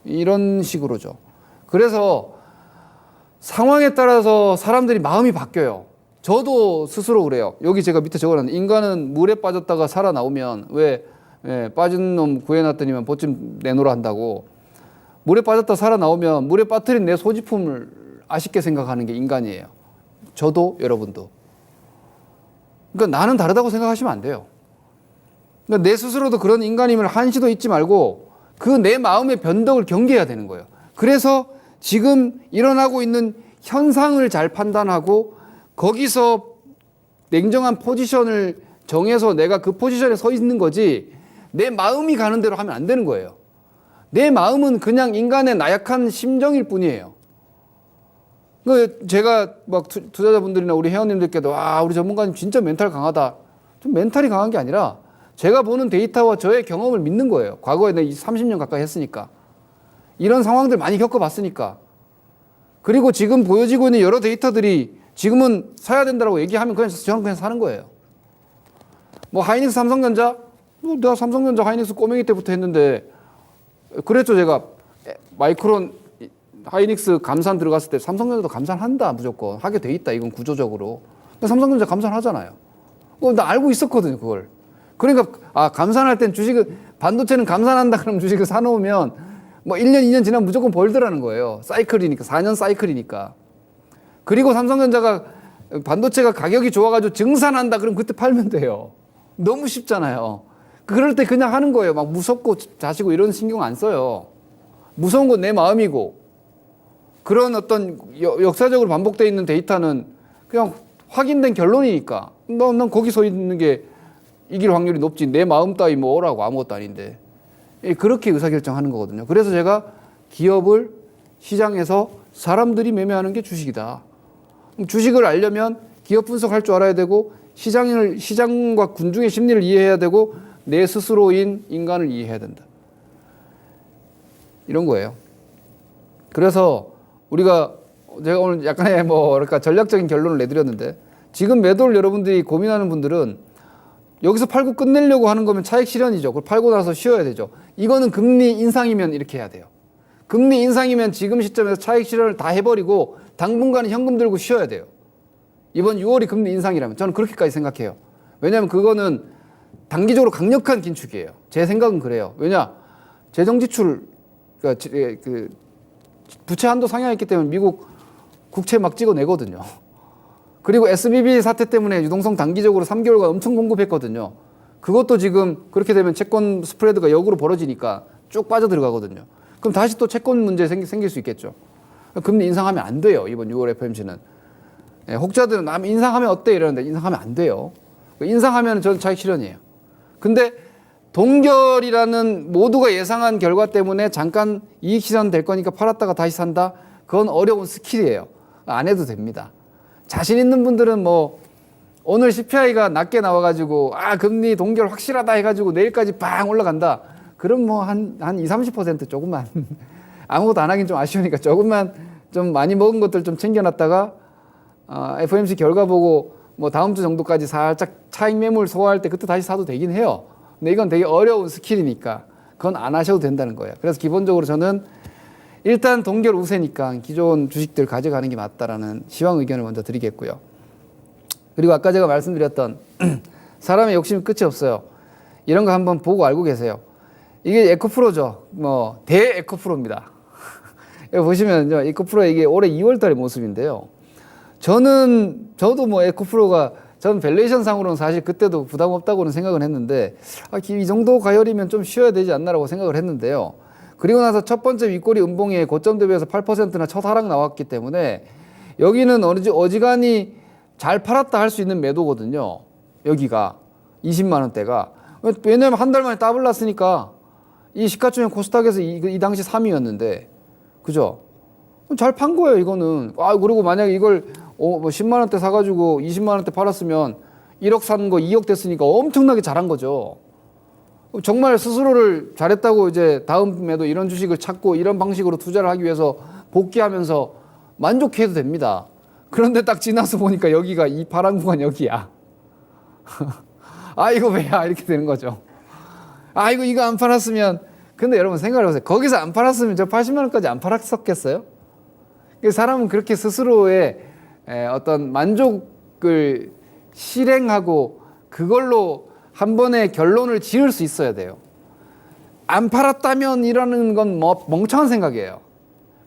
Speaker 1: 이런 식으로죠. 그래서 상황에 따라서 사람들이 마음이 바뀌어요. 저도 스스로 그래요. 여기 제가 밑에 적어놨는데 인간은 물에 빠졌다가 살아나오면 왜 빠진 놈 구해놨더니만 보쯤 내놓으라 한다고. 물에 빠졌다 살아나오면 물에 빠뜨린 내 소지품을 아쉽게 생각하는 게 인간이에요. 저도 여러분도. 그러니까 나는 다르다고 생각하시면 안 돼요. 그러니까 내 스스로도 그런 인간임을 한시도 잊지 말고 그 내 마음의 변덕을 경계해야 되는 거예요. 그래서 지금 일어나고 있는 현상을 잘 판단하고 거기서 냉정한 포지션을 정해서 내가 그 포지션에 서 있는 거지 내 마음이 가는 대로 하면 안 되는 거예요. 내 마음은 그냥 인간의 나약한 심정일 뿐이에요. 제가 막 투자자분들이나 우리 회원님들께도 우리 전문가님 진짜 멘탈 강하다. 좀 멘탈이 강한 게 아니라 제가 보는 데이터와 저의 경험을 믿는 거예요. 과거에 내가 30년 가까이 했으니까. 이런 상황들 많이 겪어봤으니까. 그리고 지금 보여지고 있는 여러 데이터들이 지금은 사야 된다고 얘기하면 저는 그냥 사는 거예요. 뭐 하이닉스 삼성전자? 내가 삼성전자 하이닉스 꼬맹이 때부터 했는데 그랬죠. 제가 마이크론 하이닉스 감산 들어갔을 때 삼성전자도 감산한다 무조건 하게 돼 있다 이건 구조적으로. 근데 삼성전자 감산하잖아요. 나 알고 있었거든요 그걸. 그러니까 감산할 땐 주식은 반도체는 감산한다 그러면 주식을 사놓으면 뭐 1년 2년 지나면 무조건 벌더라는 거예요. 사이클이니까 4년 사이클이니까. 그리고 삼성전자가 반도체가 가격이 좋아가지고 증산한다 그럼 그때 팔면 돼요. 너무 쉽잖아요. 그럴 때 그냥 하는 거예요. 막 무섭고 자시고 이런 신경 안 써요. 무서운 건 내 마음이고 그런 어떤 역사적으로 반복되어 있는 데이터는 그냥 확인된 결론이니까 난 거기 서 있는 게 이길 확률이 높지 내 마음 따위 뭐라고 아무것도 아닌데 그렇게 의사결정하는 거거든요. 그래서 제가 기업을 시장에서 사람들이 매매하는 게 주식이다. 주식을 알려면 기업 분석할 줄 알아야 되고 시장과 군중의 심리를 이해해야 되고 내 스스로인 인간을 이해해야 된다. 이런 거예요. 그래서 제가 오늘 약간의 그러니까 전략적인 결론을 내드렸는데 지금 매도를 여러분들이 고민하는 분들은 여기서 팔고 끝내려고 하는 거면 차익 실현이죠. 그걸 팔고 나서 쉬어야 되죠. 이거는 금리 인상이면 이렇게 해야 돼요. 금리 인상이면 지금 시점에서 차익 실현을 다 해버리고 당분간은 현금 들고 쉬어야 돼요. 이번 6월이 금리 인상이라면 저는 그렇게까지 생각해요. 왜냐하면 그거는 단기적으로 강력한 긴축이에요. 제 생각은 그래요. 왜냐 재정지출 그러니까 그 부채 한도 상향했기 때문에 미국 국채 막 찍어내거든요. 그리고 SBB 사태 때문에 유동성 단기적으로 3개월간 엄청 공급했거든요. 그것도 지금 그렇게 되면 채권 스프레드가 역으로 벌어지니까 쭉 빠져들어가거든요. 그럼 다시 또 채권 문제 생길 수 있겠죠. 금리 인상하면 안 돼요. 이번 6월 FOMC는. 혹자들은 인상하면 어때 이러는데 인상하면 안 돼요. 인상하면 저는 차익 실현이에요. 근데 동결이라는 모두가 예상한 결과 때문에 잠깐 이익 실현 될 거니까 팔았다가 다시 산다. 그건 어려운 스킬이에요. 안 해도 됩니다. 자신 있는 분들은 오늘 CPI가 낮게 나와가지고 금리 동결 확실하다 해가지고 내일까지 빵 올라간다. 그럼 한 20, 30% 조금만 아무것도 안 하긴 좀 아쉬우니까 조금만 좀 많이 먹은 것들 좀 챙겨놨다가 FOMC 결과 보고 다음 주 정도까지 살짝 차익 매물 소화할 때 그때 다시 사도 되긴 해요. 근데 이건 되게 어려운 스킬이니까 그건 안 하셔도 된다는 거예요. 그래서 기본적으로 저는 일단 동결 우세니까 기존 주식들 가져가는 게 맞다라는 시황 의견을 먼저 드리겠고요. 그리고 아까 제가 말씀드렸던 사람의 욕심이 끝이 없어요. 이런 거 한번 보고 알고 계세요. 이게 에코프로죠. 대에코프로입니다. 여기 보시면요. 에코프로 이게 올해 2월 달의 모습인데요. 저도 에코프로가 저는 밸류에이션 상으로는 사실 그때도 부담 없다고는 생각을 했는데 이 정도 가열이면 좀 쉬어야 되지 않나라고 생각을 했는데요. 그리고 나서 첫 번째 윗꼬리 음봉에 고점 대비해서 8%나 첫 하락 나왔기 때문에 여기는 어지간히 잘 팔았다 할 수 있는 매도거든요. 여기가 20만 원대가. 왜냐하면 한 달 만에 더블 났으니까 이 시가총액 코스닥에서 이 당시 3위였는데 그죠? 잘 판 거예요 이거는. 그리고 만약에 이걸 10만 원대 사가지고 20만 원대 팔았으면 1억 산 거 2억 됐으니까 엄청나게 잘한 거죠. 정말 스스로를 잘했다고 이제 다음에도 이런 주식을 찾고 이런 방식으로 투자를 하기 위해서 복귀하면서 만족해도 됩니다. 그런데 딱 지나서 보니까 여기가 이 파란 구간 여기야. 이거 왜야 이렇게 되는 거죠. 이거 안 팔았으면 근데 여러분 생각을 해보세요. 거기서 안 팔았으면 저 80만 원까지 안 팔았었겠어요? 사람은 그렇게 스스로의 어떤 만족을 실행하고 그걸로 한 번에 결론을 지을 수 있어야 돼요. 안 팔았다면 이라는 건 멍청한 생각이에요.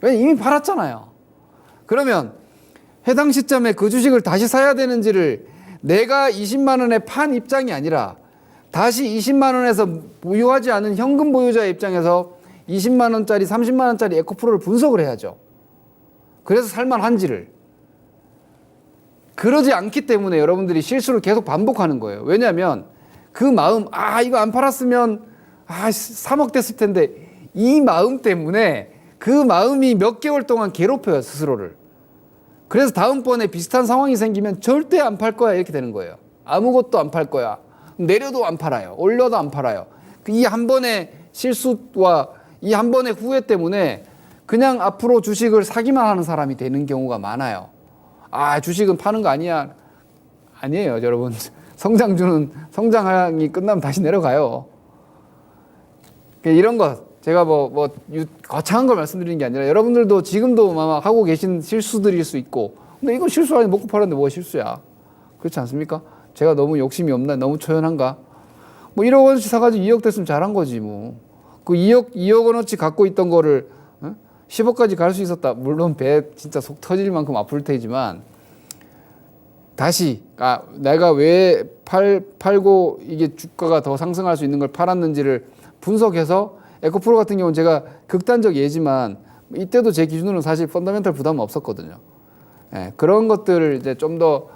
Speaker 1: 왜냐면 이미 팔았잖아요. 그러면 해당 시점에 그 주식을 다시 사야 되는지를 내가 20만 원에 판 입장이 아니라 다시 20만 원에서 보유하지 않은 현금 보유자의 입장에서 20만 원짜리 30만 원짜리 에코프로를 분석을 해야죠. 그래서 살만한지를. 그러지 않기 때문에 여러분들이 실수를 계속 반복하는 거예요. 왜냐하면 그 마음 이거 안 팔았으면 3억 됐을 텐데 이 마음 때문에 그 마음이 몇 개월 동안 괴롭혀요 스스로를. 그래서 다음번에 비슷한 상황이 생기면 절대 안 팔 거야 이렇게 되는 거예요. 아무것도 안 팔 거야. 내려도 안 팔아요. 올려도 안 팔아요. 이 한 번의 실수와 이 한 번의 후회 때문에 그냥 앞으로 주식을 사기만 하는 사람이 되는 경우가 많아요. 주식은 파는 거 아니야. 아니에요 여러분. 성장주는 성장이 끝나면 다시 내려가요. 이런 거 제가 거창한 걸 말씀드리는 게 아니라 여러분들도 지금도 아마 하고 계신 실수들일 수 있고, 근데 이건 실수 아니 먹고 팔았는데 뭐가 실수야? 그렇지 않습니까? 제가 너무 욕심이 없나? 너무 초연한가? 뭐 1억 원씩 사가지고 2억 됐으면 잘한 거지 뭐. 그 2억 원어치 갖고 있던 거를 10억까지 갈 수 있었다. 물론 배 진짜 속 터질 만큼 아플 테지만 다시 내가 왜 팔고 이게 주가가 더 상승할 수 있는 걸 팔았는지를 분석해서 에코프로 같은 경우는 제가 극단적 예지만 이때도 제 기준으로는 사실 펀더멘털 부담은 없었거든요. 예, 그런 것들을 이제 좀 더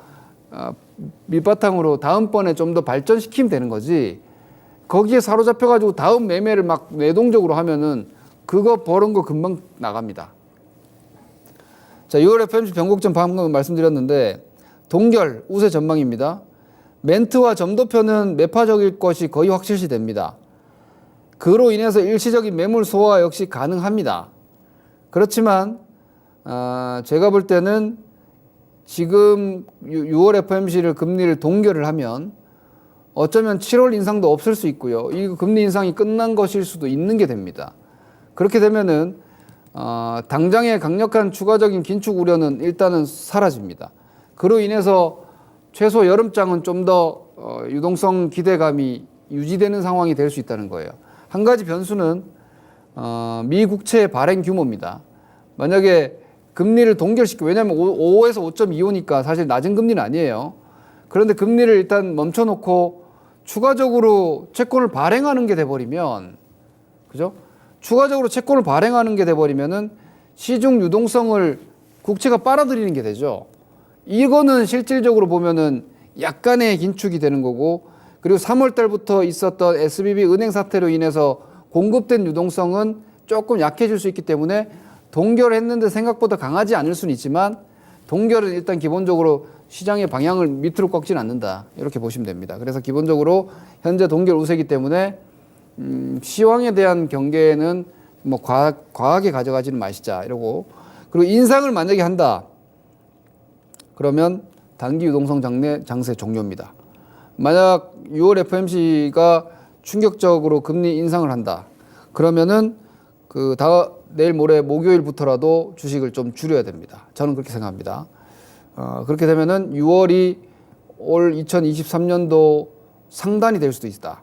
Speaker 1: 밑바탕으로 다음번에 좀 더 발전시키면 되는 거지. 거기에 사로잡혀가지고 다음 매매를 막 내동적으로 하면은 그거 버는 거 금방 나갑니다. 자, 6월 FOMC 변곡점 방금 말씀드렸는데 동결 우세 전망입니다. 멘트와 점도표는 매파적일 것이 거의 확실시 됩니다. 그로 인해서 일시적인 매물 소화 역시 가능합니다. 그렇지만 제가 볼 때는 지금 6월 FOMC를 금리를 동결을 하면 어쩌면 7월 인상도 없을 수 있고요. 이 금리 인상이 끝난 것일 수도 있는 게 됩니다. 그렇게 되면은 당장의 강력한 추가적인 긴축 우려는 일단은 사라집니다. 그로 인해서 최소 여름장은 좀 더 유동성 기대감이 유지되는 상황이 될 수 있다는 거예요. 한 가지 변수는 미 국채 발행 규모입니다. 만약에 금리를 동결시키고, 왜냐하면 5에서 5.25니까 사실 낮은 금리는 아니에요. 그런데 금리를 일단 멈춰놓고 추가적으로 채권을 발행하는 게 돼버리면, 그죠? 추가적으로 채권을 발행하는 게 돼버리면은 시중 유동성을 국채가 빨아들이는 게 되죠. 이거는 실질적으로 보면은 약간의 긴축이 되는 거고, 그리고 3월 달부터 있었던 SBB 은행 사태로 인해서 공급된 유동성은 조금 약해질 수 있기 때문에 동결했는데 생각보다 강하지 않을 수는 있지만 동결은 일단 기본적으로 시장의 방향을 밑으로 꺾지는 않는다. 이렇게 보시면 됩니다. 그래서 기본적으로 현재 동결 우세이기 때문에 시황에 대한 경계는 뭐 과하게 가져가지는 마시자 이러고, 그리고 인상을 만약에 한다 그러면 단기 유동성 장세 종료입니다. 만약 6월 FOMC가 충격적으로 금리 인상을 한다 그러면은 내일 모레 목요일부터라도 주식을 좀 줄여야 됩니다. 저는 그렇게 생각합니다. 그렇게 되면은 6월이 올 2023년도 상단이 될 수도 있다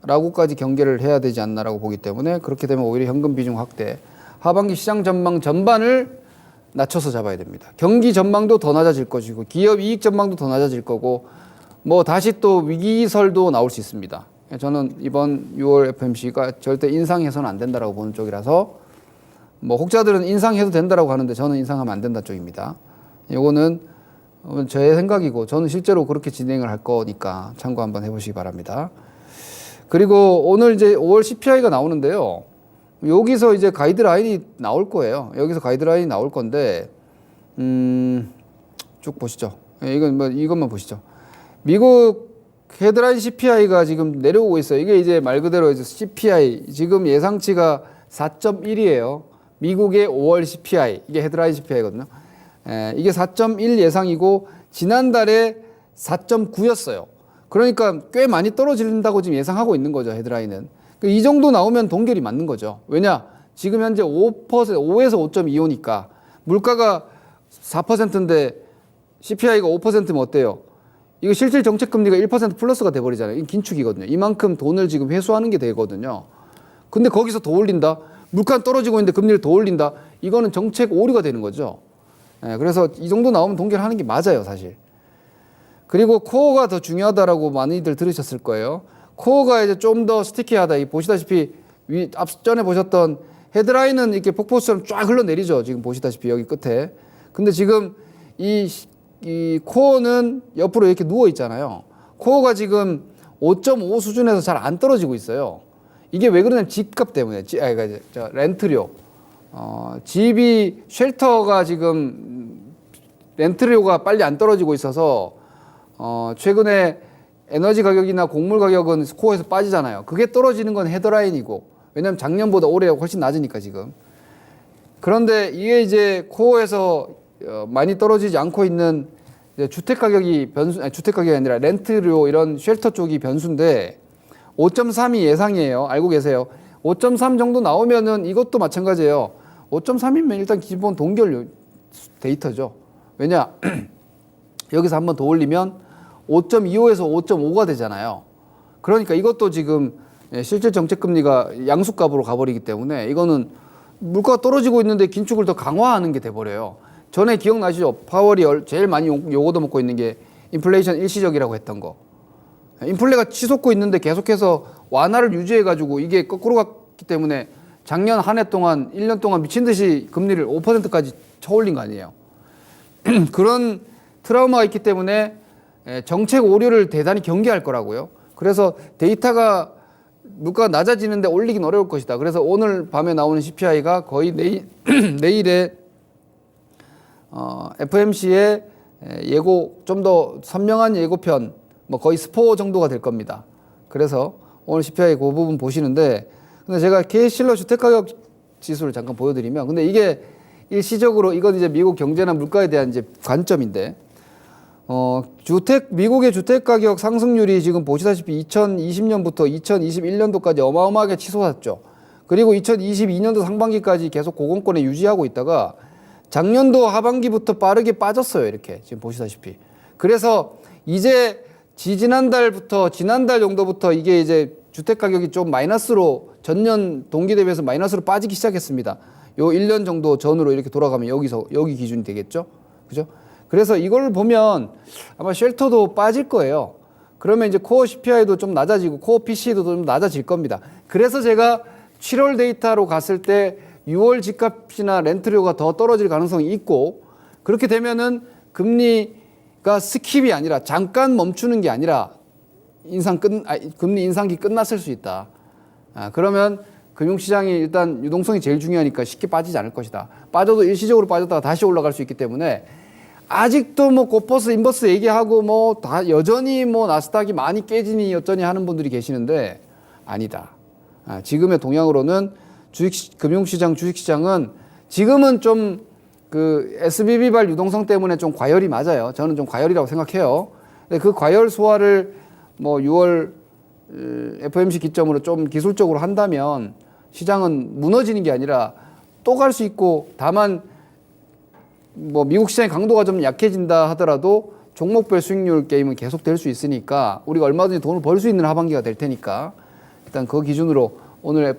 Speaker 1: 라고까지 경계를 해야 되지 않나라고 보기 때문에, 그렇게 되면 오히려 현금 비중 확대, 하반기 시장 전망 전반을 낮춰서 잡아야 됩니다. 경기 전망도 더 낮아질 것이고 기업 이익 전망도 더 낮아질 거고, 뭐 다시 또 위기설도 나올 수 있습니다. 저는 이번 6월 FOMC가 절대 인상해서는 안 된다라고 보는 쪽이라서, 뭐 혹자들은 인상해도 된다라고 하는데 저는 인상하면 안 된다 쪽입니다. 이거는 제 생각이고 저는 실제로 그렇게 진행을 할 거니까 참고 한번 해보시기 바랍니다. 그리고 오늘 이제 5월 CPI가 나오는데요. 여기서 이제 가이드라인이 나올 거예요. 여기서 가이드라인이 나올 건데, 쭉 보시죠. 이것만 보시죠. 미국 헤드라인 CPI가 지금 내려오고 있어요. 이게 이제 말 그대로 이제 CPI, 지금 예상치가 4.1이에요. 미국의 5월 CPI, 이게 헤드라인 CPI거든요. 이게 4.1 예상이고, 지난달에 4.9였어요. 그러니까 꽤 많이 떨어진다고 지금 예상하고 있는 거죠, 헤드라인은. 이 정도 나오면 동결이 맞는 거죠. 왜냐? 지금 현재 5에서 5.25니까 물가가 4%인데 CPI가 5%면 어때요? 이거 실질 정책 금리가 1% 플러스가 돼버리잖아요. 이게 긴축이거든요. 이만큼 돈을 지금 회수하는 게 되거든요. 근데 거기서 더 올린다? 물가는 떨어지고 있는데 금리를 더 올린다? 이거는 정책 오류가 되는 거죠. 그래서 이 정도 나오면 동결하는 게 맞아요, 사실. 그리고 코어가 더 중요하다라고 많이들 들으셨을 거예요. 코어가 이제 좀 더 스티키하다. 보시다시피 앞전에 보셨던 헤드라인은 이렇게 폭포수처럼 쫙 흘러내리죠. 지금 보시다시피 여기 끝에. 근데 지금 이 코어는 옆으로 이렇게 누워 있잖아요. 코어가 지금 5.5 수준에서 잘 안 떨어지고 있어요. 이게 왜 그러냐면 집값 때문에. 렌트료. 집이 쉘터가 지금 렌트료가 빨리 안 떨어지고 있어서 최근에 에너지 가격이나 곡물 가격은 코어에서 빠지잖아요. 그게 떨어지는 건 헤드라인이고, 왜냐면 작년보다 올해 훨씬 낮으니까 지금. 그런데 이게 이제 코어에서 많이 떨어지지 않고 있는 이제 주택 가격이 주택 가격이 아니라 렌트료 이런 쉘터 쪽이 변수인데 5.3이 예상이에요. 알고 계세요. 5.3 정도 나오면은 이것도 마찬가지예요. 5.3이면 일단 기본 동결 데이터죠. 왜냐? 여기서 한 번 더 올리면 5.25에서 5.5가 되잖아요. 그러니까 이것도 지금 실질 정책금리가 양수값으로 가버리기 때문에 이거는 물가가 떨어지고 있는데 긴축을 더 강화하는 게 돼버려요. 전에 기억나시죠? 파월이 제일 많이 요거도 먹고 있는 게 인플레이션 일시적이라고 했던 거. 인플레가 치솟고 있는데 계속해서 완화를 유지해가지고 이게 거꾸로 갔기 때문에 작년 한 해 동안 1년 동안 미친 듯이 금리를 5%까지 쳐올린 거 아니에요. 그런 트라우마가 있기 때문에 정책 오류를 대단히 경계할 거라고요. 그래서 데이터가 물가가 낮아지는데 올리긴 어려울 것이다. 그래서 오늘 밤에 나오는 CPI가 거의 내일에 FMC의 예고 좀 더 선명한 예고편 뭐 거의 스포 정도가 될 겁니다. 그래서 오늘 CPI 그 부분 보시는데 근데 제가 C실러 주택가격 지수를 잠깐 보여드리면 근데 이게 일시적으로 이건 이제 미국 경제나 물가에 대한 이제 관점인데 미국의 주택가격 상승률이 지금 보시다시피 2020년부터 2021년도까지 어마어마하게 치솟았죠. 그리고 2022년도 상반기까지 계속 고공권에 유지하고 있다가 작년도 하반기부터 빠르게 빠졌어요. 이렇게 지금 보시다시피. 그래서 이제 지난달 정도부터 이게 이제 주택가격이 좀 마이너스로 전년 동기 대비해서 마이너스로 빠지기 시작했습니다. 요 1년 정도 전으로 이렇게 돌아가면 여기 기준이 되겠죠. 그죠? 그래서 이걸 보면 아마 쉘터도 빠질 거예요. 그러면 이제 코어 CPI도 좀 낮아지고 코어 PC도 좀 낮아질 겁니다. 그래서 제가 7월 데이터로 갔을 때 6월 집값이나 렌트료가 더 떨어질 가능성이 있고 그렇게 되면은 금리가 스킵이 아니라 잠깐 멈추는 게 아니라 금리 인상기 끝났을 수 있다. 그러면 금융시장이 일단 유동성이 제일 중요하니까 쉽게 빠지지 않을 것이다. 빠져도 일시적으로 빠졌다가 다시 올라갈 수 있기 때문에 아직도 뭐 고퍼스, 인버스 얘기하고 뭐 다 여전히 뭐 나스닥이 많이 깨지니 어쩌니 하는 분들이 계시는데 아니다. 지금의 동향으로는 금융시장, 주식시장은 지금은 좀 그 SBB발 유동성 때문에 좀 과열이 맞아요. 저는 좀 과열이라고 생각해요. 근데 그 과열 소화를 뭐 6월 FOMC 기점으로 좀 기술적으로 한다면 시장은 무너지는 게 아니라 또 갈 수 있고 다만 뭐 미국 시장의 강도가 좀 약해진다 하더라도 종목별 수익률 게임은 계속 될 수 있으니까 우리가 얼마든지 돈을 벌 수 있는 하반기가 될 테니까 일단 그 기준으로 오늘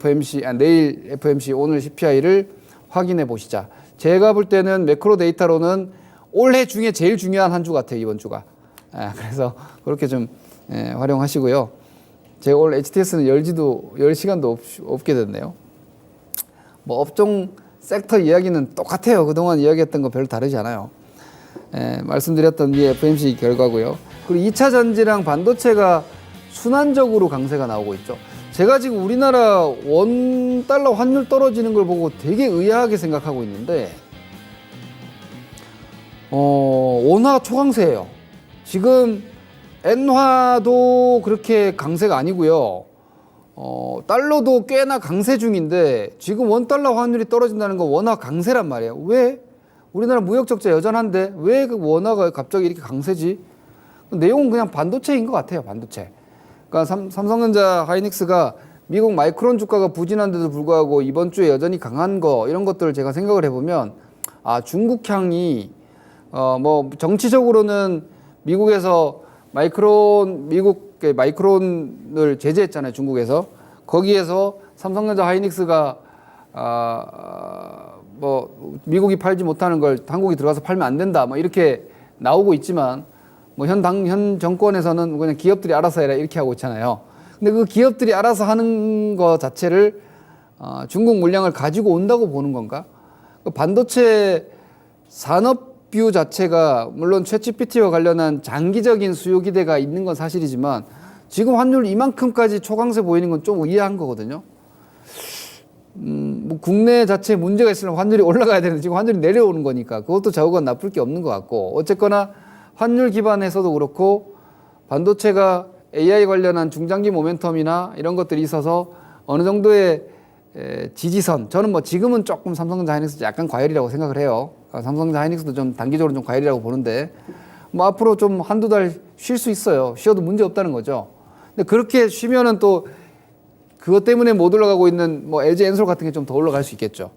Speaker 1: 내일 FOMC 오늘 CPI를 확인해 보시자. 제가 볼 때는 매크로 데이터로는 올해 중에 제일 중요한 한 주 같아요, 이번 주가. 그래서 그렇게 좀 활용하시고요. 제가 오늘 HTS는 열 시간도 없게 됐네요. 뭐 업종 섹터 이야기는 똑같아요. 그동안 이야기했던 거 별로 다르지 않아요. 말씀드렸던 이 FOMC 결과고요. 그리고 2차 전지랑 반도체가 순환적으로 강세가 나오고 있죠. 제가 지금 우리나라 원달러 환율 떨어지는 걸 보고 되게 의아하게 생각하고 있는데 원화 초강세예요. 지금 엔화도 그렇게 강세가 아니고요. 달러도 꽤나 강세 중인데 지금 원달러 환율이 떨어진다는 건 원화 강세란 말이에요. 왜? 우리나라 무역 적자 여전한데 왜 그 원화가 갑자기 이렇게 강세지? 내용은 그냥 반도체인 것 같아요. 반도체. 그러니까 삼성전자 하이닉스가 미국 마이크론 주가가 부진한데도 불구하고 이번 주에 여전히 강한 거 이런 것들을 제가 생각을 해보면 중국향이 뭐 정치적으로는 미국에서 미국의 마이크론을 제재했잖아요. 중국에서. 거기에서 삼성전자 하이닉스가 뭐 미국이 팔지 못하는 걸 한국이 들어가서 팔면 안 된다. 뭐 이렇게 나오고 있지만 뭐 현 정권에서는 그냥 기업들이 알아서 해라 이렇게 하고 있잖아요. 근데 그 기업들이 알아서 하는 거 자체를 중국 물량을 가지고 온다고 보는 건가? 그 반도체 산업뷰 자체가 물론 챗GPT와 관련한 장기적인 수요 기대가 있는 건 사실이지만 지금 환율 이만큼까지 초강세 보이는 건 좀 의아한 거거든요. 뭐 국내 자체에 문제가 있으면 환율이 올라가야 되는데 지금 환율이 내려오는 거니까 그것도 저건 나쁠 게 없는 것 같고 어쨌거나 환율 기반에서도 그렇고 반도체가 AI 관련한 중장기 모멘텀이나 이런 것들이 있어서 어느 정도의 지지선 저는 뭐 지금은 조금 삼성전자 하이닉스 약간 과열이라고 생각을 해요. 삼성전자 하이닉스도 좀 단기적으로 좀 과열이라고 보는데 뭐 앞으로 좀 한두 달 쉴 수 있어요. 쉬어도 문제 없다는 거죠. 근데 그렇게 쉬면은 또 그것 때문에 못 올라가고 있는 뭐 LG 엔솔 같은 게 좀 더 올라갈 수 있겠죠.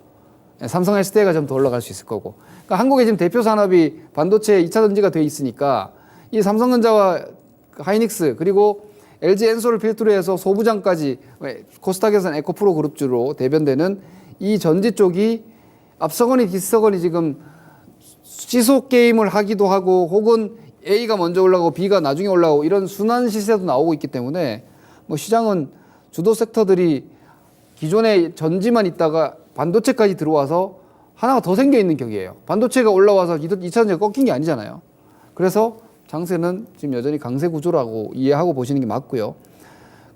Speaker 1: 삼성 SDI가 좀 더 올라갈 수 있을 거고. 그러니까 한국의 지금 대표 산업이 반도체 2차 전지가 돼 있으니까 이 삼성전자와 하이닉스 그리고 LG 엔솔을 필두로 해서 소부장까지 코스닥에서는 에코프로 그룹주로 대변되는 이 전지 쪽이 앞서거니 뒤서거니 지금 시속 게임을 하기도 하고 혹은 A가 먼저 올라가고 B가 나중에 올라가고 이런 순환 시세도 나오고 있기 때문에 뭐 시장은 주도 섹터들이 기존에 전지만 있다가 반도체까지 들어와서 하나가 더 생겨 있는 격이에요. 반도체가 올라와서 2차 전지가 꺾인 게 아니잖아요. 그래서 장세는 지금 여전히 강세 구조라고 이해하고 보시는 게 맞고요.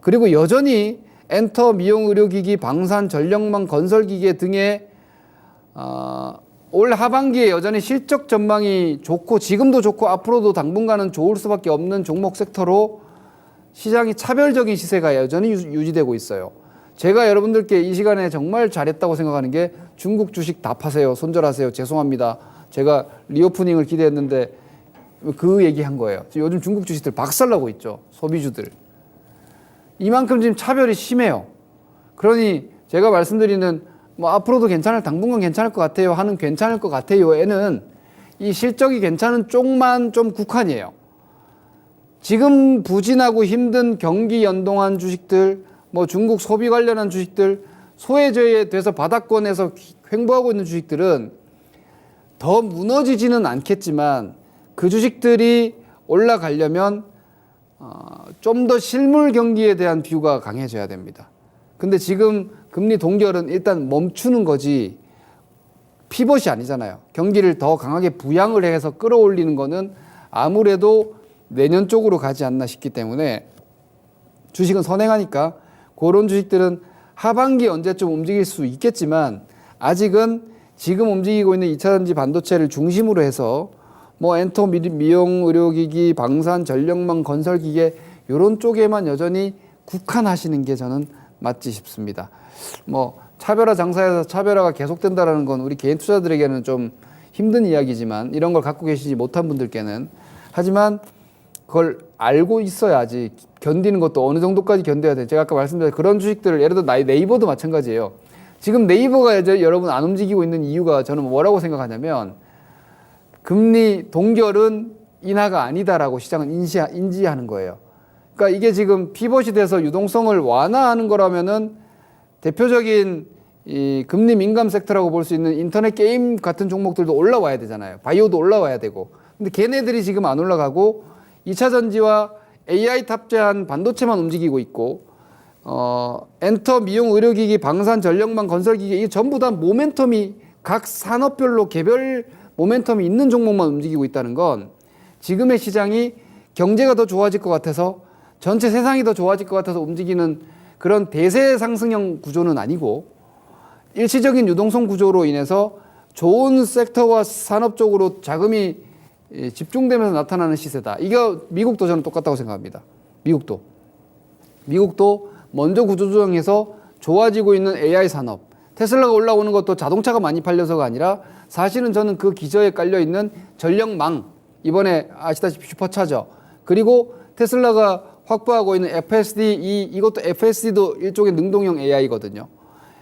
Speaker 1: 그리고 여전히 엔터, 미용, 의료기기, 방산, 전력망, 건설기계 등의 올 하반기에 여전히 실적 전망이 좋고 지금도 좋고 앞으로도 당분간은 좋을 수밖에 없는 종목 섹터로 시장이 차별적인 시세가 여전히 유지되고 있어요. 제가 여러분들께 이 시간에 정말 잘했다고 생각하는 게 중국 주식 다 파세요. 손절하세요. 죄송합니다. 제가 리오프닝을 기대했는데 그 얘기한 거예요. 요즘 중국 주식들 박살나고 있죠. 소비주들. 이만큼 지금 차별이 심해요. 그러니 제가 말씀드리는 뭐 앞으로도 당분간 괜찮을 것 같아요 하는 괜찮을 것 같아요에는 이 실적이 괜찮은 쪽만 좀 국한이에요. 지금 부진하고 힘든 경기 연동한 주식들, 뭐 중국 소비 관련한 주식들, 소외제에 돼서 바닥권에서 횡보하고 있는 주식들은 더 무너지지는 않겠지만 그 주식들이 올라가려면 좀 더 실물 경기에 대한 뷰가 강해져야 됩니다. 근데 지금 금리 동결은 일단 멈추는 거지 피벗이 아니잖아요. 경기를 더 강하게 부양을 해서 끌어올리는 거는 아무래도 내년 쪽으로 가지 않나 싶기 때문에 주식은 선행하니까 그런 주식들은 하반기 언제쯤 움직일 수 있겠지만 아직은 지금 움직이고 있는 2차 전지 반도체를 중심으로 해서 뭐 엔터, 미용, 의료기기, 방산, 전력망, 건설기계 이런 쪽에만 여전히 국한하시는 게 저는 맞지 싶습니다. 뭐 차별화 장사에서 차별화가 계속된다라는 건 우리 개인 투자들에게는 좀 힘든 이야기지만 이런 걸 갖고 계시지 못한 분들께는 하지만 그걸 알고 있어야지 견디는 것도 어느 정도까지 견뎌야 돼. 제가 아까 말씀드린 그런 주식들을 예를 들어 네이버도 마찬가지예요. 지금 네이버가 이제 여러분 안 움직이고 있는 이유가 저는 뭐라고 생각하냐면 금리 동결은 인하가 아니다라고 시장은 인지하는 거예요. 그러니까 이게 지금 피벗이 돼서 유동성을 완화하는 거라면은 대표적인 이 금리 민감 섹터라고 볼 수 있는 인터넷 게임 같은 종목들도 올라와야 되잖아요. 바이오도 올라와야 되고. 근데 걔네들이 지금 안 올라가고 2차 전지와 AI 탑재한 반도체만 움직이고 있고 엔터, 미용, 의료기기, 방산, 전력망, 건설기기 이게 전부 다 모멘텀이 각 산업별로 개별 모멘텀이 있는 종목만 움직이고 있다는 건 지금의 시장이 경제가 더 좋아질 것 같아서 전체 세상이 더 좋아질 것 같아서 움직이는 그런 대세 상승형 구조는 아니고 일시적인 유동성 구조로 인해서 좋은 섹터와 산업 쪽으로 자금이 집중되면서 나타나는 시세다. 이거 미국도 저는 똑같다고 생각합니다. 미국도 먼저 구조조정해서 좋아지고 있는 AI 산업. 테슬라가 올라오는 것도 자동차가 많이 팔려서가 아니라 사실은 저는 그 기저에 깔려있는 전력망, 이번에 아시다시피 슈퍼차저, 그리고 테슬라가 확보하고 있는 FSD, 이것도 FSD도 일종의 능동형 AI거든요.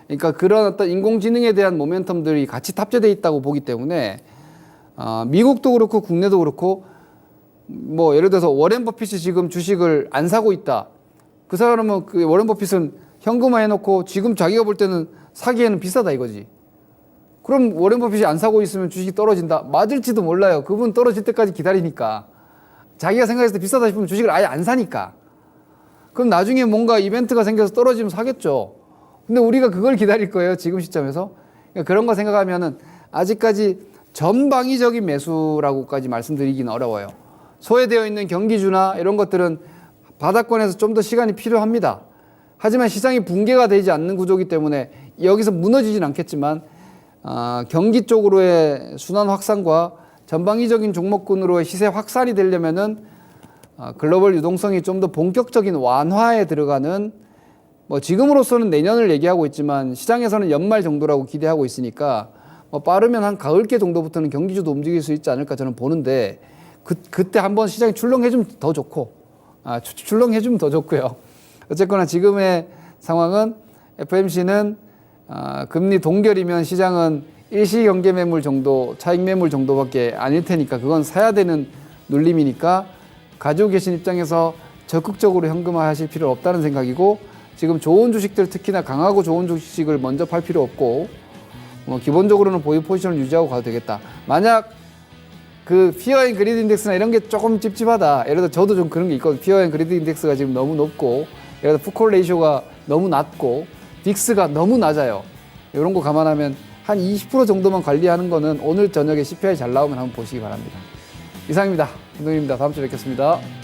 Speaker 1: 그러니까 그런 어떤 인공지능에 대한 모멘텀들이 같이 탑재되어 있다고 보기 때문에 미국도 그렇고 국내도 그렇고 뭐 예를 들어서 워렌 버핏이 지금 주식을 안 사고 있다. 그 사람은 그 워렌 버핏은 현금화 해놓고 지금 자기가 볼 때는 사기에는 비싸다 이거지. 그럼 워렌 버핏이 안 사고 있으면 주식이 떨어진다. 맞을지도 몰라요. 그분 떨어질 때까지 기다리니까. 자기가 생각했을 때 비싸다 싶으면 주식을 아예 안 사니까. 그럼 나중에 뭔가 이벤트가 생겨서 떨어지면 사겠죠. 근데 우리가 그걸 기다릴 거예요. 지금 시점에서. 그러니까 그런 거 생각하면은 아직까지 전방위적인 매수라고까지 말씀드리기는 어려워요. 소외되어 있는 경기주나 이런 것들은 바닥권에서 좀 더 시간이 필요합니다. 하지만 시장이 붕괴가 되지 않는 구조이기 때문에 여기서 무너지진 않겠지만 경기 쪽으로의 순환 확산과 전방위적인 종목군으로의 시세 확산이 되려면은 글로벌 유동성이 좀 더 본격적인 완화에 들어가는 뭐 지금으로서는 내년을 얘기하고 있지만 시장에서는 연말 정도라고 기대하고 있으니까 뭐 빠르면 한 가을께 정도부터는 경기주도 움직일 수 있지 않을까 저는 보는데 그때 한번 시장이 출렁해주면 더 좋고 출렁해주면 더 좋고요. 어쨌거나 지금의 상황은 FMC는 금리 동결이면 시장은 일시경계 매물 정도, 차익 매물 정도밖에 아닐 테니까 그건 사야 되는 눌림이니까 가지고 계신 입장에서 적극적으로 현금화 하실 필요 없다는 생각이고, 지금 좋은 주식들, 특히나 강하고 좋은 주식을 먼저 팔 필요 없고, 기본적으로는 보유 포지션을 유지하고 가도 되겠다. 만약 그 피어 앤 그리드 인덱스나 이런 게 조금 찝찝하다. 예를 들어 저도 좀 그런 게 있거든요. 피어 앤 그리드 인덱스가 지금 너무 높고, 예를 들어 푸콜 레이쇼가 너무 낮고, 빅스가 너무 낮아요. 이런 거 감안하면 한 20% 정도만 관리하는 거는 오늘 저녁에 CPI 잘 나오면 한번 보시기 바랍니다. 이상입니다. 김동윤입니다. 다음 주에 뵙겠습니다.